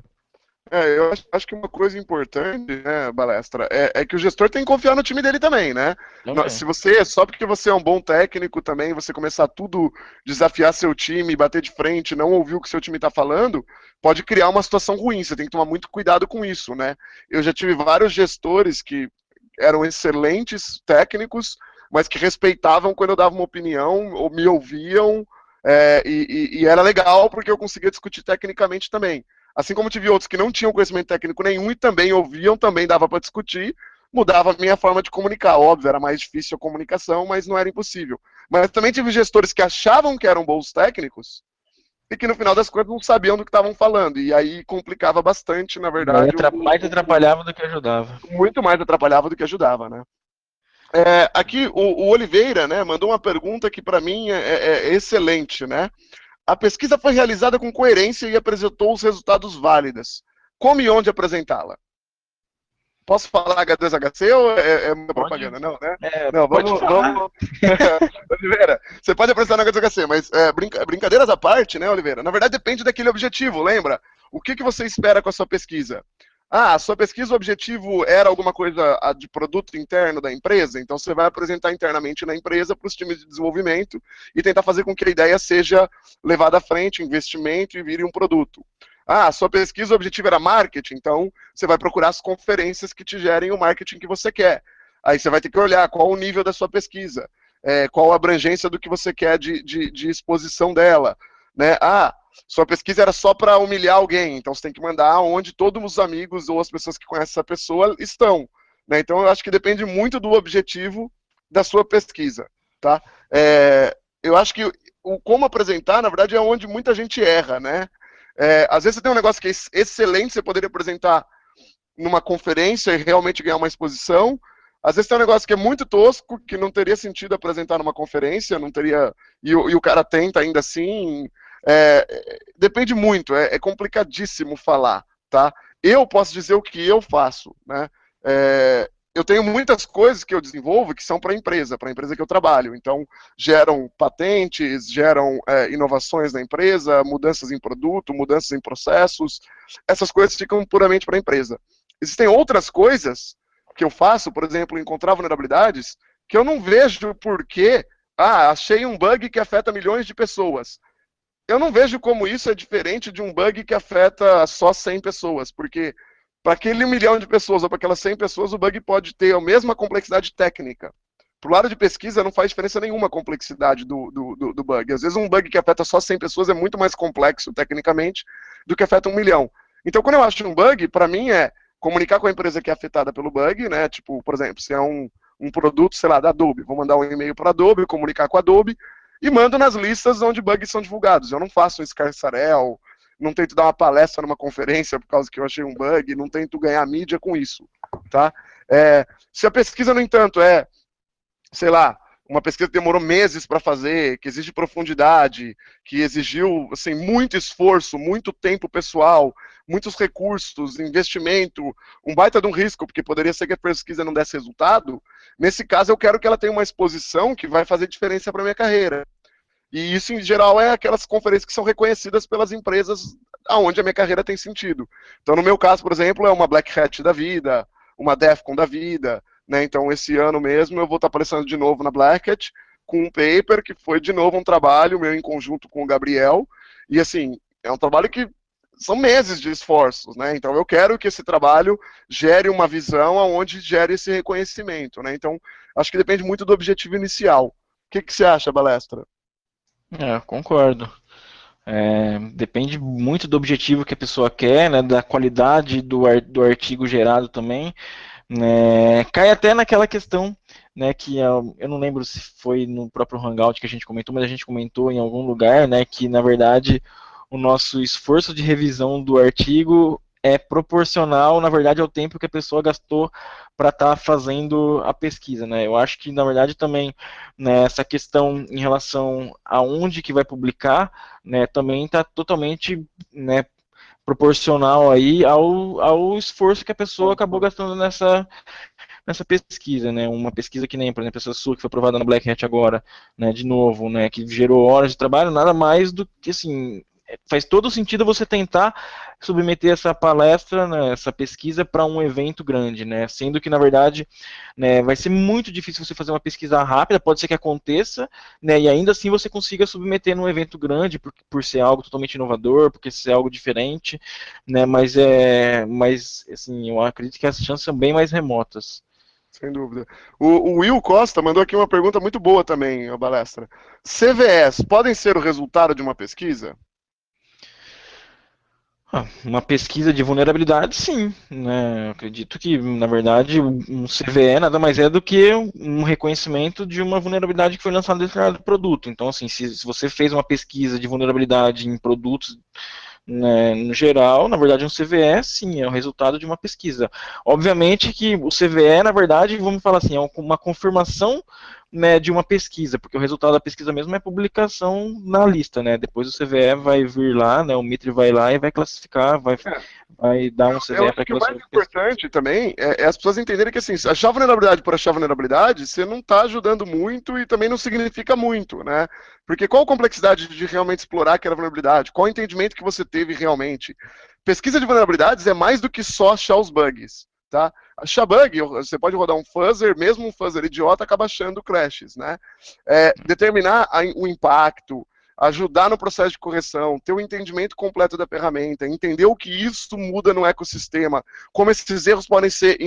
S1: Eu acho que uma coisa importante, né, Balestra, é que o gestor tem que confiar no time dele também, né?
S2: Também.
S1: Se você, só porque você é um bom técnico também, você começar tudo, desafiar seu time, bater de frente, não ouvir o que seu time está falando, pode criar uma situação ruim. Você tem que tomar muito cuidado com isso, né? Eu já tive vários gestores que eram excelentes técnicos, mas que respeitavam quando eu dava uma opinião, ou me ouviam, e era legal porque eu conseguia discutir tecnicamente também. Assim como tive outros que não tinham conhecimento técnico nenhum e também ouviam, também dava para discutir, mudava a minha forma de comunicar. Óbvio, era mais difícil a comunicação, mas não era impossível. Mas também tive gestores que achavam que eram bons técnicos e que no final das contas não sabiam do que estavam falando. E aí complicava bastante, na
S2: E aí
S1: verdade,
S2: mais atrapalhava do que ajudava.
S1: muito mais atrapalhava do que ajudava, né? Aqui o Oliveira, né, mandou uma pergunta que para mim é excelente, né? A pesquisa foi realizada com coerência e apresentou os resultados válidos. Como e onde apresentá-la? Posso falar H2HC ou é muita
S2: Pode,
S1: propaganda? Não, né? Não,
S2: pode falar.
S1: vamos. Oliveira, você pode apresentar no H2HC, mas brincadeiras à parte, né, Oliveira? Na verdade, depende daquele objetivo, lembra? O que você espera com a sua pesquisa? Ah, a sua pesquisa, o objetivo era alguma coisa de produto interno da empresa, então você vai apresentar internamente na empresa para os times de desenvolvimento e tentar fazer com que a ideia seja levada à frente, investimento e vire um produto. Ah, a sua pesquisa, o objetivo era marketing, então você vai procurar as conferências que te gerem o marketing que você quer. Aí você vai ter que olhar qual o nível da sua pesquisa, qual a abrangência do que você quer de exposição dela. Né? Ah, sua pesquisa era só para humilhar alguém, então você tem que mandar onde todos os amigos ou as pessoas que conhecem essa pessoa estão. Né? Então eu acho que depende muito do objetivo da sua pesquisa. Tá? Eu acho que o como apresentar, na verdade, é onde muita gente erra, né? Às vezes você tem um negócio que é excelente, você poderia apresentar numa conferência e realmente ganhar uma exposição, Às vezes tem um negócio que é muito tosco, que não teria sentido apresentar numa conferência, não teria. E o cara tenta ainda assim. Depende muito, é complicadíssimo falar, tá? Eu posso dizer o que eu faço, né? Eu tenho muitas coisas que eu desenvolvo que são para a empresa que eu trabalho. Então, geram patentes, geram inovações na empresa, mudanças em produto, mudanças em processos. Essas coisas ficam puramente para a empresa. Existem outras coisas que eu faço, por exemplo, encontrar vulnerabilidades, que eu não vejo por que, achei um bug que afeta milhões de pessoas. Eu não vejo como isso é diferente de um bug que afeta só 100 pessoas, porque para aquele 1 milhão de pessoas ou para aquelas 100 pessoas, o bug pode ter a mesma complexidade técnica. Para o lado de pesquisa, não faz diferença nenhuma a complexidade do bug. Às vezes, um bug que afeta só 100 pessoas é muito mais complexo tecnicamente do que afeta 1 milhão. Então, quando eu acho um bug, para mim é comunicar com a empresa que é afetada pelo bug, né? Tipo, por exemplo, se é um produto, sei lá, da Adobe, vou mandar um e-mail para a Adobe, comunicar com a Adobe e mando nas listas onde bugs são divulgados. Eu não faço um escarcel, não tento dar uma palestra numa conferência por causa que eu achei um bug, não tento ganhar mídia com isso, tá? Se a pesquisa, no entanto, sei lá, uma pesquisa que demorou meses para fazer, que exige profundidade, que exigiu assim, muito esforço, muito tempo pessoal, muitos recursos, investimento, um baita de um risco, porque poderia ser que a pesquisa não desse resultado, nesse caso eu quero que ela tenha uma exposição que vai fazer diferença para a minha carreira. E isso, em geral, é aquelas conferências que são reconhecidas pelas empresas aonde a minha carreira tem sentido. Então, no meu caso, por exemplo, é uma Black Hat da vida, uma DEFCON da vida, né? Então, esse ano mesmo, eu vou estar aparecendo de novo na Black Hat com um paper que foi, de novo, um trabalho meu em conjunto com o Gabriel. E, assim, é um trabalho que são meses de esforços, né? Então, eu quero que esse trabalho gere uma visão aonde gere esse reconhecimento, né? Então, acho que depende muito do objetivo inicial. O que você acha, Balestra?
S2: Concordo. Depende muito do objetivo que a pessoa quer, né, da qualidade do artigo gerado também. Né, cai até naquela questão, né, que eu não lembro se foi no próprio Hangout que a gente comentou, mas a gente comentou em algum lugar, né, que na verdade o nosso esforço de revisão do artigo é proporcional, na verdade, ao tempo que a pessoa gastou para estar fazendo a pesquisa, né? Eu acho que, na verdade, também, né, essa questão em relação a onde que vai publicar, né, também está totalmente, né, proporcional aí ao esforço que a pessoa acabou gastando nessa pesquisa, né? Uma pesquisa que nem, por exemplo, essa sua que foi aprovada na Black Hat agora, né? De novo, né? Que gerou horas de trabalho, nada mais do que assim. Faz todo sentido você tentar submeter essa palestra, né, essa pesquisa para um evento grande, né? Sendo que, na verdade, né, vai ser muito difícil você fazer uma pesquisa rápida, pode ser que aconteça, né, e ainda assim você consiga submeter num evento grande, por ser algo totalmente inovador, porque ser algo diferente, né, mas assim, eu acredito que as chances são bem mais remotas.
S1: Sem dúvida. O Will Costa mandou aqui uma pergunta muito boa também, a Balestra. CVEs podem ser o resultado de uma pesquisa?
S2: Uma pesquisa de vulnerabilidade, sim. Né? Eu acredito que, na verdade, um CVE nada mais é do que um reconhecimento de uma vulnerabilidade que foi lançada em determinado produto. Então, assim, se você fez uma pesquisa de vulnerabilidade em produtos, né, no geral, na verdade, um CVE, sim, é o resultado de uma pesquisa. Obviamente que o CVE, na verdade, vamos falar assim, é uma confirmação, né, de uma pesquisa, porque o resultado da pesquisa mesmo é publicação na lista, né? Depois o CVE vai vir lá, né, o Mitre vai lá e vai classificar, vai dar um
S1: Eu
S2: CVE
S1: acho
S2: para
S1: que o
S2: aquela
S1: mais
S2: sua pesquisa.
S1: importante também é as pessoas entenderem que, assim, achar vulnerabilidade por achar vulnerabilidade, você não está ajudando muito e também não significa muito, né? Porque qual a complexidade de realmente explorar aquela vulnerabilidade? Qual o entendimento que você teve realmente? Pesquisa de vulnerabilidades é mais do que só achar os bugs, tá? Achar bug, você pode rodar um fuzzer, mesmo um fuzzer idiota acaba achando crashes, né? Determinar o impacto, ajudar no processo de correção, ter o entendimento completo da ferramenta, entender o que isso muda no ecossistema, como esses erros podem ser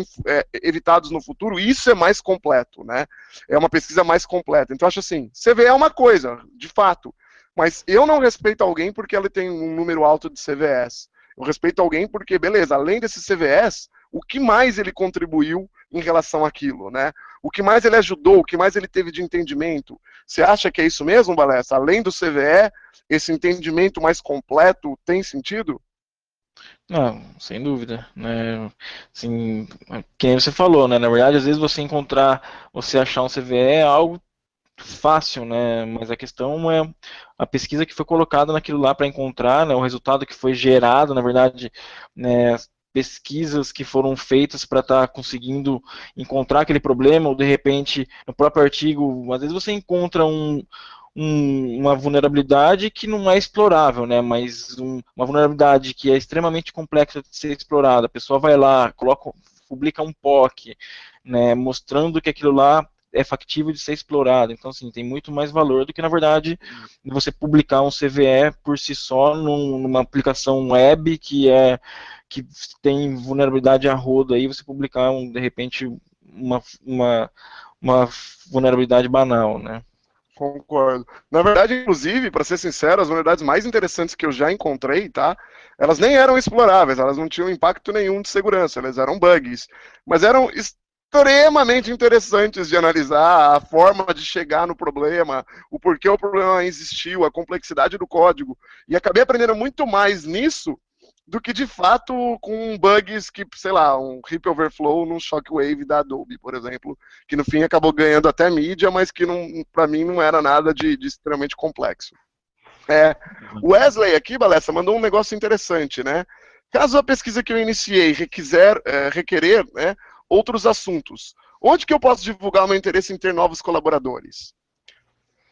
S1: evitados no futuro, isso é mais completo, né? É uma pesquisa mais completa. Então, acho assim, CVE é uma coisa, de fato, mas eu não respeito alguém porque ele tem um número alto de CVEs. Eu respeito alguém porque, beleza, além desses CVEs, o que mais ele contribuiu em relação àquilo, né? O que mais ele ajudou, o que mais ele teve de entendimento. Você acha que é isso mesmo, Balestra? Além do CVE, esse entendimento mais completo tem sentido?
S2: Não, sem dúvida, né? Assim, que nem você falou, né? Na verdade, às vezes você achar um CVE é algo fácil, né? Mas a questão é a pesquisa que foi colocada naquilo lá para encontrar, né? O resultado que foi gerado, na verdade, né? Pesquisas que foram feitas para estar conseguindo encontrar aquele problema, ou de repente, no próprio artigo, às vezes você encontra uma vulnerabilidade que não é explorável, né? Mas uma vulnerabilidade que é extremamente complexa de ser explorada. A pessoa vai lá, publica um POC, né? Mostrando que aquilo lá é factível de ser explorado. Então, assim, tem muito mais valor do que, na verdade, você publicar um CVE por si só numa aplicação web que tem vulnerabilidade a rodo aí, você publicar, de repente, uma vulnerabilidade banal, né?
S1: Concordo. Na verdade, inclusive, para ser sincero, as vulnerabilidades mais interessantes que eu já encontrei, tá? Elas nem eram exploráveis, elas não tinham impacto nenhum de segurança, elas eram bugs, mas eram extremamente interessantes de analisar a forma de chegar no problema, o porquê o problema existiu, a complexidade do código, e acabei aprendendo muito mais nisso do que de fato com bugs que, sei lá, um Ripple Overflow num Shockwave da Adobe, por exemplo, que no fim acabou ganhando até mídia, mas que para mim não era nada de extremamente complexo. O Wesley aqui, Balessa, mandou um negócio interessante, né? Caso a pesquisa que eu iniciei requerer outros assuntos, onde que eu posso divulgar o meu interesse em ter novos colaboradores?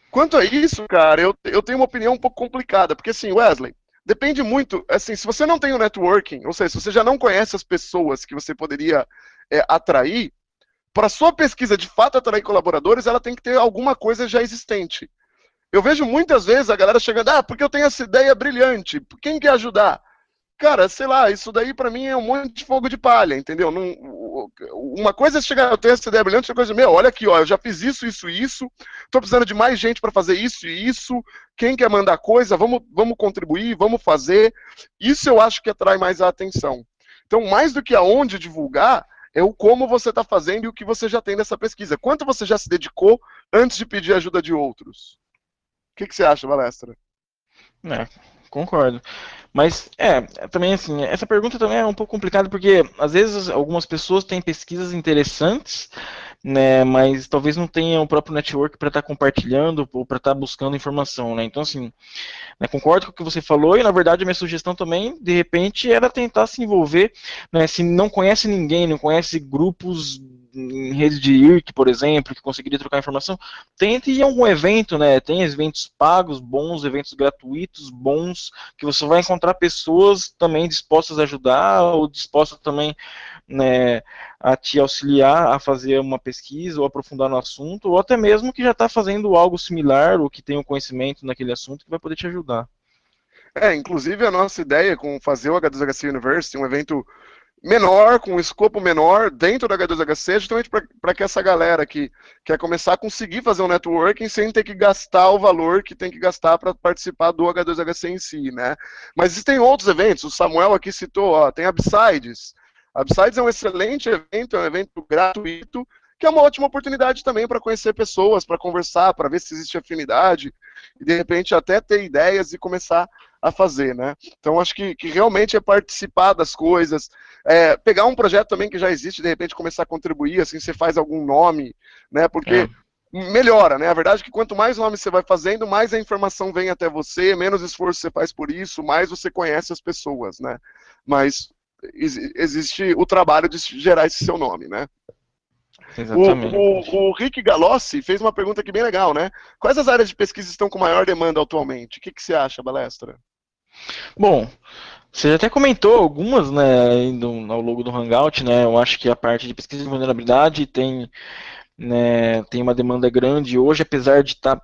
S1: Quanto a isso, cara, eu tenho uma opinião um pouco complicada, porque assim, Wesley, depende muito, assim, se você não tem o networking, ou seja, se você já não conhece as pessoas que você poderia atrair, para sua pesquisa de fato atrair colaboradores, ela tem que ter alguma coisa já existente. Eu vejo muitas vezes a galera chegando, porque eu tenho essa ideia brilhante, quem quer ajudar? Cara, sei lá, isso daí pra mim é um monte de fogo de palha, entendeu? Uma coisa é chegar, eu tenho essa ideia brilhante, outra coisa é, meu, olha aqui, ó, eu já fiz isso, isso, isso, tô precisando de mais gente para fazer isso e isso, quem quer mandar coisa, vamos contribuir, vamos fazer. Isso eu acho que atrai mais a atenção. Então, mais do que aonde divulgar, é o como você está fazendo e o que você já tem nessa pesquisa. Quanto você já se dedicou antes de pedir ajuda de outros? O que você acha, Balestra?
S2: É, concordo. Mas, também assim, essa pergunta também é um pouco complicada porque às vezes algumas pessoas têm pesquisas interessantes, né, mas talvez não tenham o próprio network para estar compartilhando ou para estar buscando informação, né? Então, assim, né, concordo com o que você falou e, na verdade, a minha sugestão também, de repente, era tentar se envolver, né, se não conhece ninguém, não conhece grupos em rede de IRC, por exemplo, que conseguiria trocar informação, tente ir a algum evento, né? Tem eventos pagos, bons, eventos gratuitos, bons, que você vai encontrar pessoas também dispostas a ajudar ou dispostas também, né, a te auxiliar a fazer uma pesquisa ou aprofundar no assunto, ou até mesmo que já está fazendo algo similar ou que tem um conhecimento naquele assunto que vai poder te ajudar.
S1: Inclusive a nossa ideia com fazer o H2HC University, um evento menor, com um escopo menor, dentro da H2HC, justamente para que essa galera que quer começar a conseguir fazer um networking sem ter que gastar o valor que tem que gastar para participar do H2HC em si, né? Mas existem outros eventos, o Samuel aqui citou, tem a Upsides. A Upsides é um excelente evento, é um evento gratuito, que é uma ótima oportunidade também para conhecer pessoas, para conversar, para ver se existe afinidade, e de repente até ter ideias e começar a fazer, né? Então acho que realmente é participar das coisas, pegar um projeto também que já existe, de repente começar a contribuir, assim, você faz algum nome, né?
S2: É,
S1: Porque melhora, né? A verdade é que quanto mais nome você vai fazendo, mais a informação vem até você, menos esforço você faz por isso, mais você conhece as pessoas, né? Mas existe o trabalho de gerar esse seu nome, né?
S2: exatamente.
S1: O Rick Galossi fez uma pergunta aqui bem legal, né? Quais as áreas de pesquisa estão com maior demanda atualmente? O que você acha, Balestra?
S2: Bom, você já até comentou algumas, né, ao longo do Hangout, né? Eu acho que a parte de pesquisa de vulnerabilidade tem, né, tem uma demanda grande hoje, apesar de estar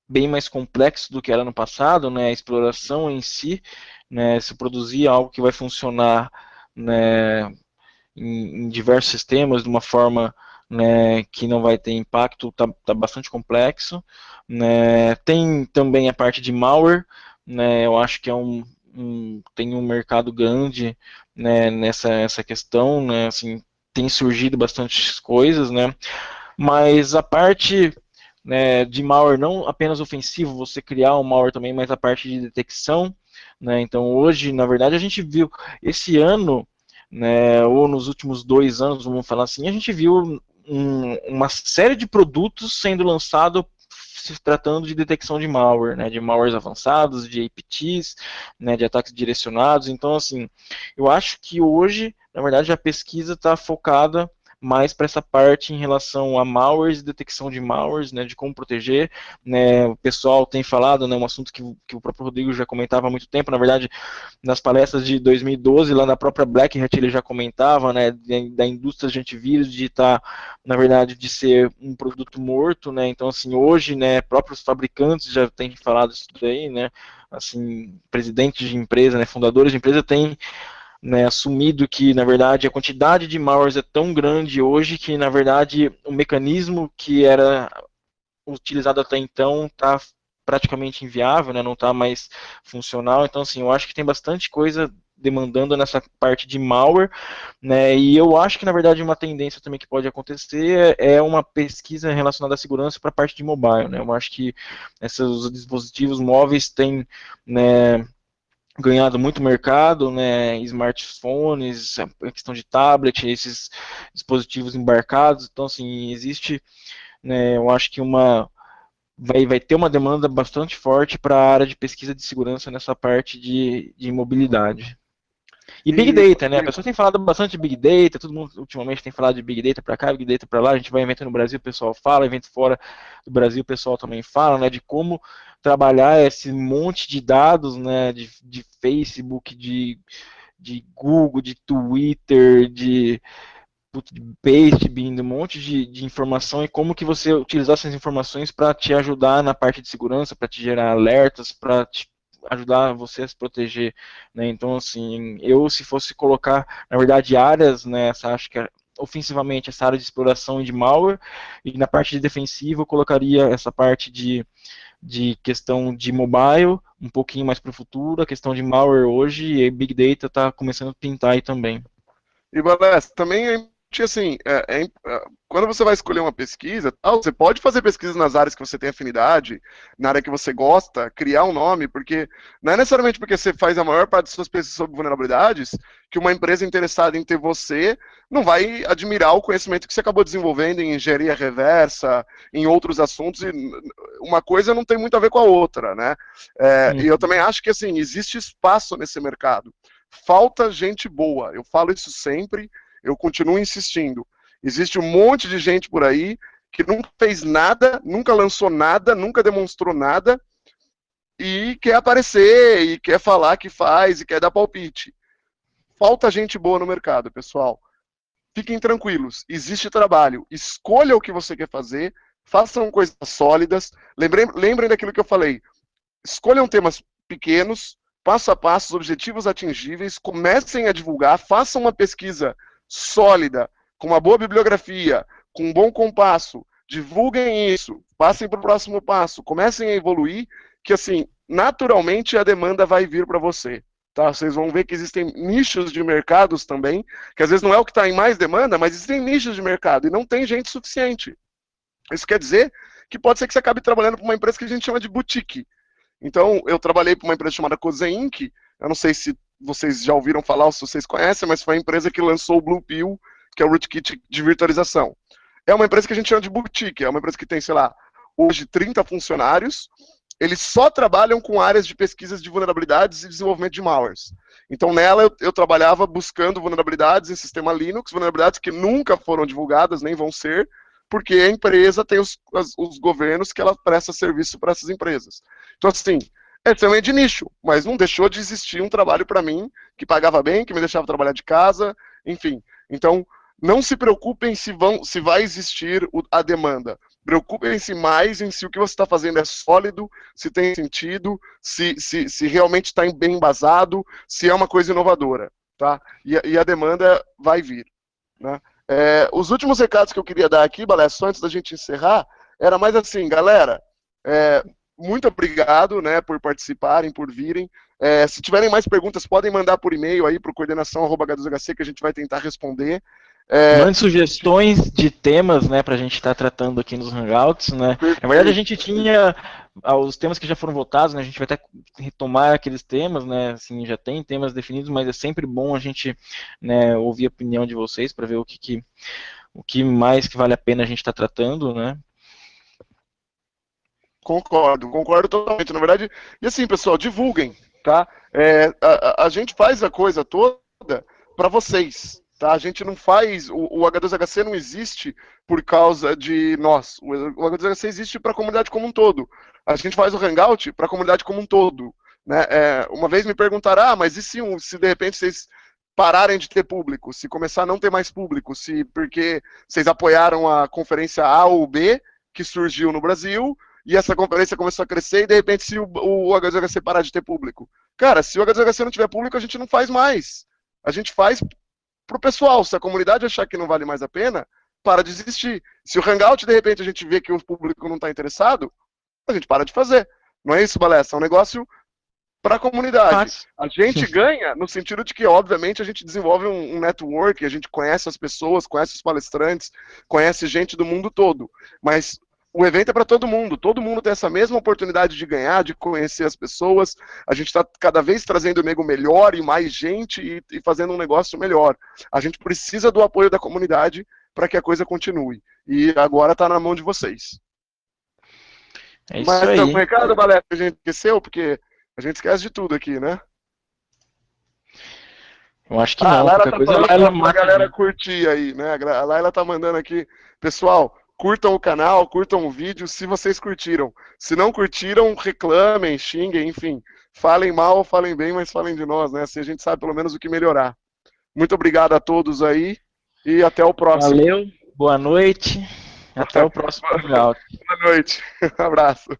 S2: bem mais complexo do que era no passado, né? A exploração em si, né, se produzir algo que vai funcionar, né, em diversos sistemas de uma forma, né, que não vai ter impacto, tá bastante complexo, né? Tem também a parte de malware, né? Eu acho que tem um mercado grande, né, nessa essa questão, né? Assim, tem surgido bastante coisas, né? Mas a parte, né, de malware não apenas ofensivo, você criar um malware também, mas a parte de detecção, né? Então hoje, na verdade, a gente viu esse ano, né, ou nos últimos 2 anos, vamos falar assim, a gente viu uma série de produtos sendo lançado se tratando de detecção de malware, né, de malwares avançados, de APTs, né, de ataques direcionados. Então, assim, eu acho que hoje, na verdade, a pesquisa está focada mais para essa parte em relação a malwares, detecção de malwares, né, de como proteger, né, o pessoal tem falado, né, um assunto que o próprio Rodrigo já comentava há muito tempo, na verdade, nas palestras de 2012, lá na própria Black Hat ele já comentava, né, da indústria de antivírus, de estar, na verdade, de ser um produto morto, né, então, assim, hoje, né, próprios fabricantes já têm falado isso daí, né, assim, presidentes de empresa, né, fundadores de empresa têm, né, assumido que, na verdade, a quantidade de malwares é tão grande hoje que, na verdade, o mecanismo que era utilizado até então está praticamente inviável, né, não está mais funcional. Então, assim, eu acho que tem bastante coisa demandando nessa parte de malware, né, e eu acho que, na verdade, uma tendência também que pode acontecer é uma pesquisa relacionada à segurança para a parte de mobile, né, eu acho que esses dispositivos móveis têm, né, ganhado muito mercado, né, smartphones, a questão de tablet, esses dispositivos embarcados, então, assim, existe, né, eu acho que vai ter uma demanda bastante forte para a área de pesquisa de segurança nessa parte de mobilidade. E Big
S1: E,
S2: Data, né? A
S1: e
S2: pessoa tem falado bastante de Big Data, todo mundo ultimamente tem falado de Big Data para cá, Big Data para lá, a gente vai evento no Brasil, o pessoal fala, evento fora do Brasil, o pessoal também fala, né, de como trabalhar esse monte de dados, né, de Facebook, de Google, de Twitter, de paste, bindo, um monte de informação e como que você utilizar essas informações para te ajudar na parte de segurança, para te gerar alertas, para te ajudar você a se proteger, né? Então, assim, eu se fosse colocar, na verdade, áreas, né, acho que ofensivamente essa área de exploração e de malware, e na parte de defensivo eu colocaria essa parte de questão de mobile, um pouquinho mais para o futuro, a questão de malware hoje e Big Data está começando a pintar aí também.
S1: E, Balés, também é assim, quando você vai escolher uma pesquisa, tal, você pode fazer pesquisas nas áreas que você tem afinidade, na área que você gosta, criar um nome, porque não é necessariamente porque você faz a maior parte das suas pesquisas sobre vulnerabilidades que uma empresa interessada em ter você não vai admirar o conhecimento que você acabou desenvolvendo em engenharia reversa, em outros assuntos, e uma coisa não tem muito a ver com a outra, né? E eu também acho que, assim, existe espaço nesse mercado. Falta gente boa, eu falo isso sempre, eu continuo insistindo. Existe um monte de gente por aí que nunca fez nada, nunca lançou nada, nunca demonstrou nada e quer aparecer e quer falar que faz e quer dar palpite. Falta gente boa no mercado, pessoal. Fiquem tranquilos, existe trabalho. Escolha o que você quer fazer, façam coisas sólidas. Lembrem daquilo que eu falei. Escolham temas pequenos, passo a passo, objetivos atingíveis, comecem a divulgar, façam uma pesquisa sólida, com uma boa bibliografia, com um bom compasso, divulguem isso, passem para o próximo passo, comecem a evoluir, que assim, naturalmente a demanda vai vir para você. Tá? Vocês vão ver que existem nichos de mercados também, que às vezes não é o que está em mais demanda, mas existem nichos de mercado e não tem gente suficiente. Isso quer dizer que pode ser que você acabe trabalhando para uma empresa que a gente chama de boutique. Então, eu trabalhei para uma empresa chamada Coze Inc. Eu não sei se vocês já ouviram falar ou se vocês conhecem, mas foi a empresa que lançou o Blue Pill, que é o rootkit de virtualização. É uma empresa que a gente chama de boutique, é uma empresa que tem, sei lá, hoje 30 funcionários. Eles só trabalham com áreas de pesquisas de vulnerabilidades e desenvolvimento de malwares. Então, nela, eu trabalhava buscando vulnerabilidades em sistema Linux, vulnerabilidades que nunca foram divulgadas, nem vão ser, porque a empresa tem os governos que ela presta serviço para essas empresas. Então, assim, é também de nicho, mas não deixou de existir um trabalho para mim que pagava bem, que me deixava trabalhar de casa, enfim. Então, não se preocupem se vai existir a demanda. Preocupem-se mais em se o que você está fazendo é sólido, se tem sentido, se realmente está bem embasado, se é uma coisa inovadora. Tá? E a demanda vai vir. Né? Os últimos recados que eu queria dar aqui, Balé, só antes da gente encerrar, era mais assim, galera, muito obrigado, né, por participarem, por virem. Se tiverem mais perguntas, podem mandar por e-mail aí para o coordenação@h2hc, que a gente vai tentar responder.
S2: Mande sugestões de temas, né, para a gente estar tratando aqui nos Hangouts, né. Na verdade, a gente tinha os temas que já foram votados, né, a gente vai até retomar aqueles temas, né, assim, já tem temas definidos, mas é sempre bom a gente, né, ouvir a opinião de vocês para ver o que mais que vale a pena a gente estar tratando, né.
S1: Concordo totalmente, na verdade. E assim, pessoal, divulguem, tá? A gente faz a coisa toda para vocês, tá? A gente não faz, o H2HC não existe por causa de nós. O H2HC existe para a comunidade como um todo. A gente faz o Hangout para a comunidade como um todo, né? Uma vez me perguntaram, mas e se de repente vocês pararem de ter público, se começar a não ter mais público, se porque vocês apoiaram a conferência A ou B que surgiu no Brasil, e essa conferência começou a crescer, e de repente se o H2HC parar de ter público. Cara, se o H2HC não tiver público, a gente não faz mais. A gente faz pro pessoal. Se a comunidade achar que não vale mais a pena, para de existir. Se o Hangout, de repente, a gente vê que o público não está interessado, a gente para de fazer. Não é isso, Balessa? É um negócio para a comunidade. A gente ganha no sentido de que, obviamente, a gente desenvolve um network, a gente conhece as pessoas, conhece os palestrantes, conhece gente do mundo todo. Mas o evento é para todo mundo tem essa mesma oportunidade de ganhar, de conhecer as pessoas. A gente está cada vez trazendo o nego melhor e mais gente e fazendo um negócio melhor. A gente precisa do apoio da comunidade para que a coisa continue. E agora está na mão de vocês.
S2: É isso aí.
S1: Mas tem um recado, Balé, que a gente esqueceu, porque a gente esquece de tudo aqui, né?
S2: Eu acho que não.
S1: A Laila tá falando pra galera curtir aí, né? A Laila tá mandando aqui. Pessoal, curtam o canal, curtam o vídeo se vocês curtiram. Se não curtiram, reclamem, xinguem, enfim. Falem mal, falem bem, mas falem de nós, né? Assim a gente sabe pelo menos o que melhorar. Muito obrigado a todos aí e até o próximo.
S2: Valeu, boa noite. Até o próximo Hangout.
S1: Boa noite. Um abraço.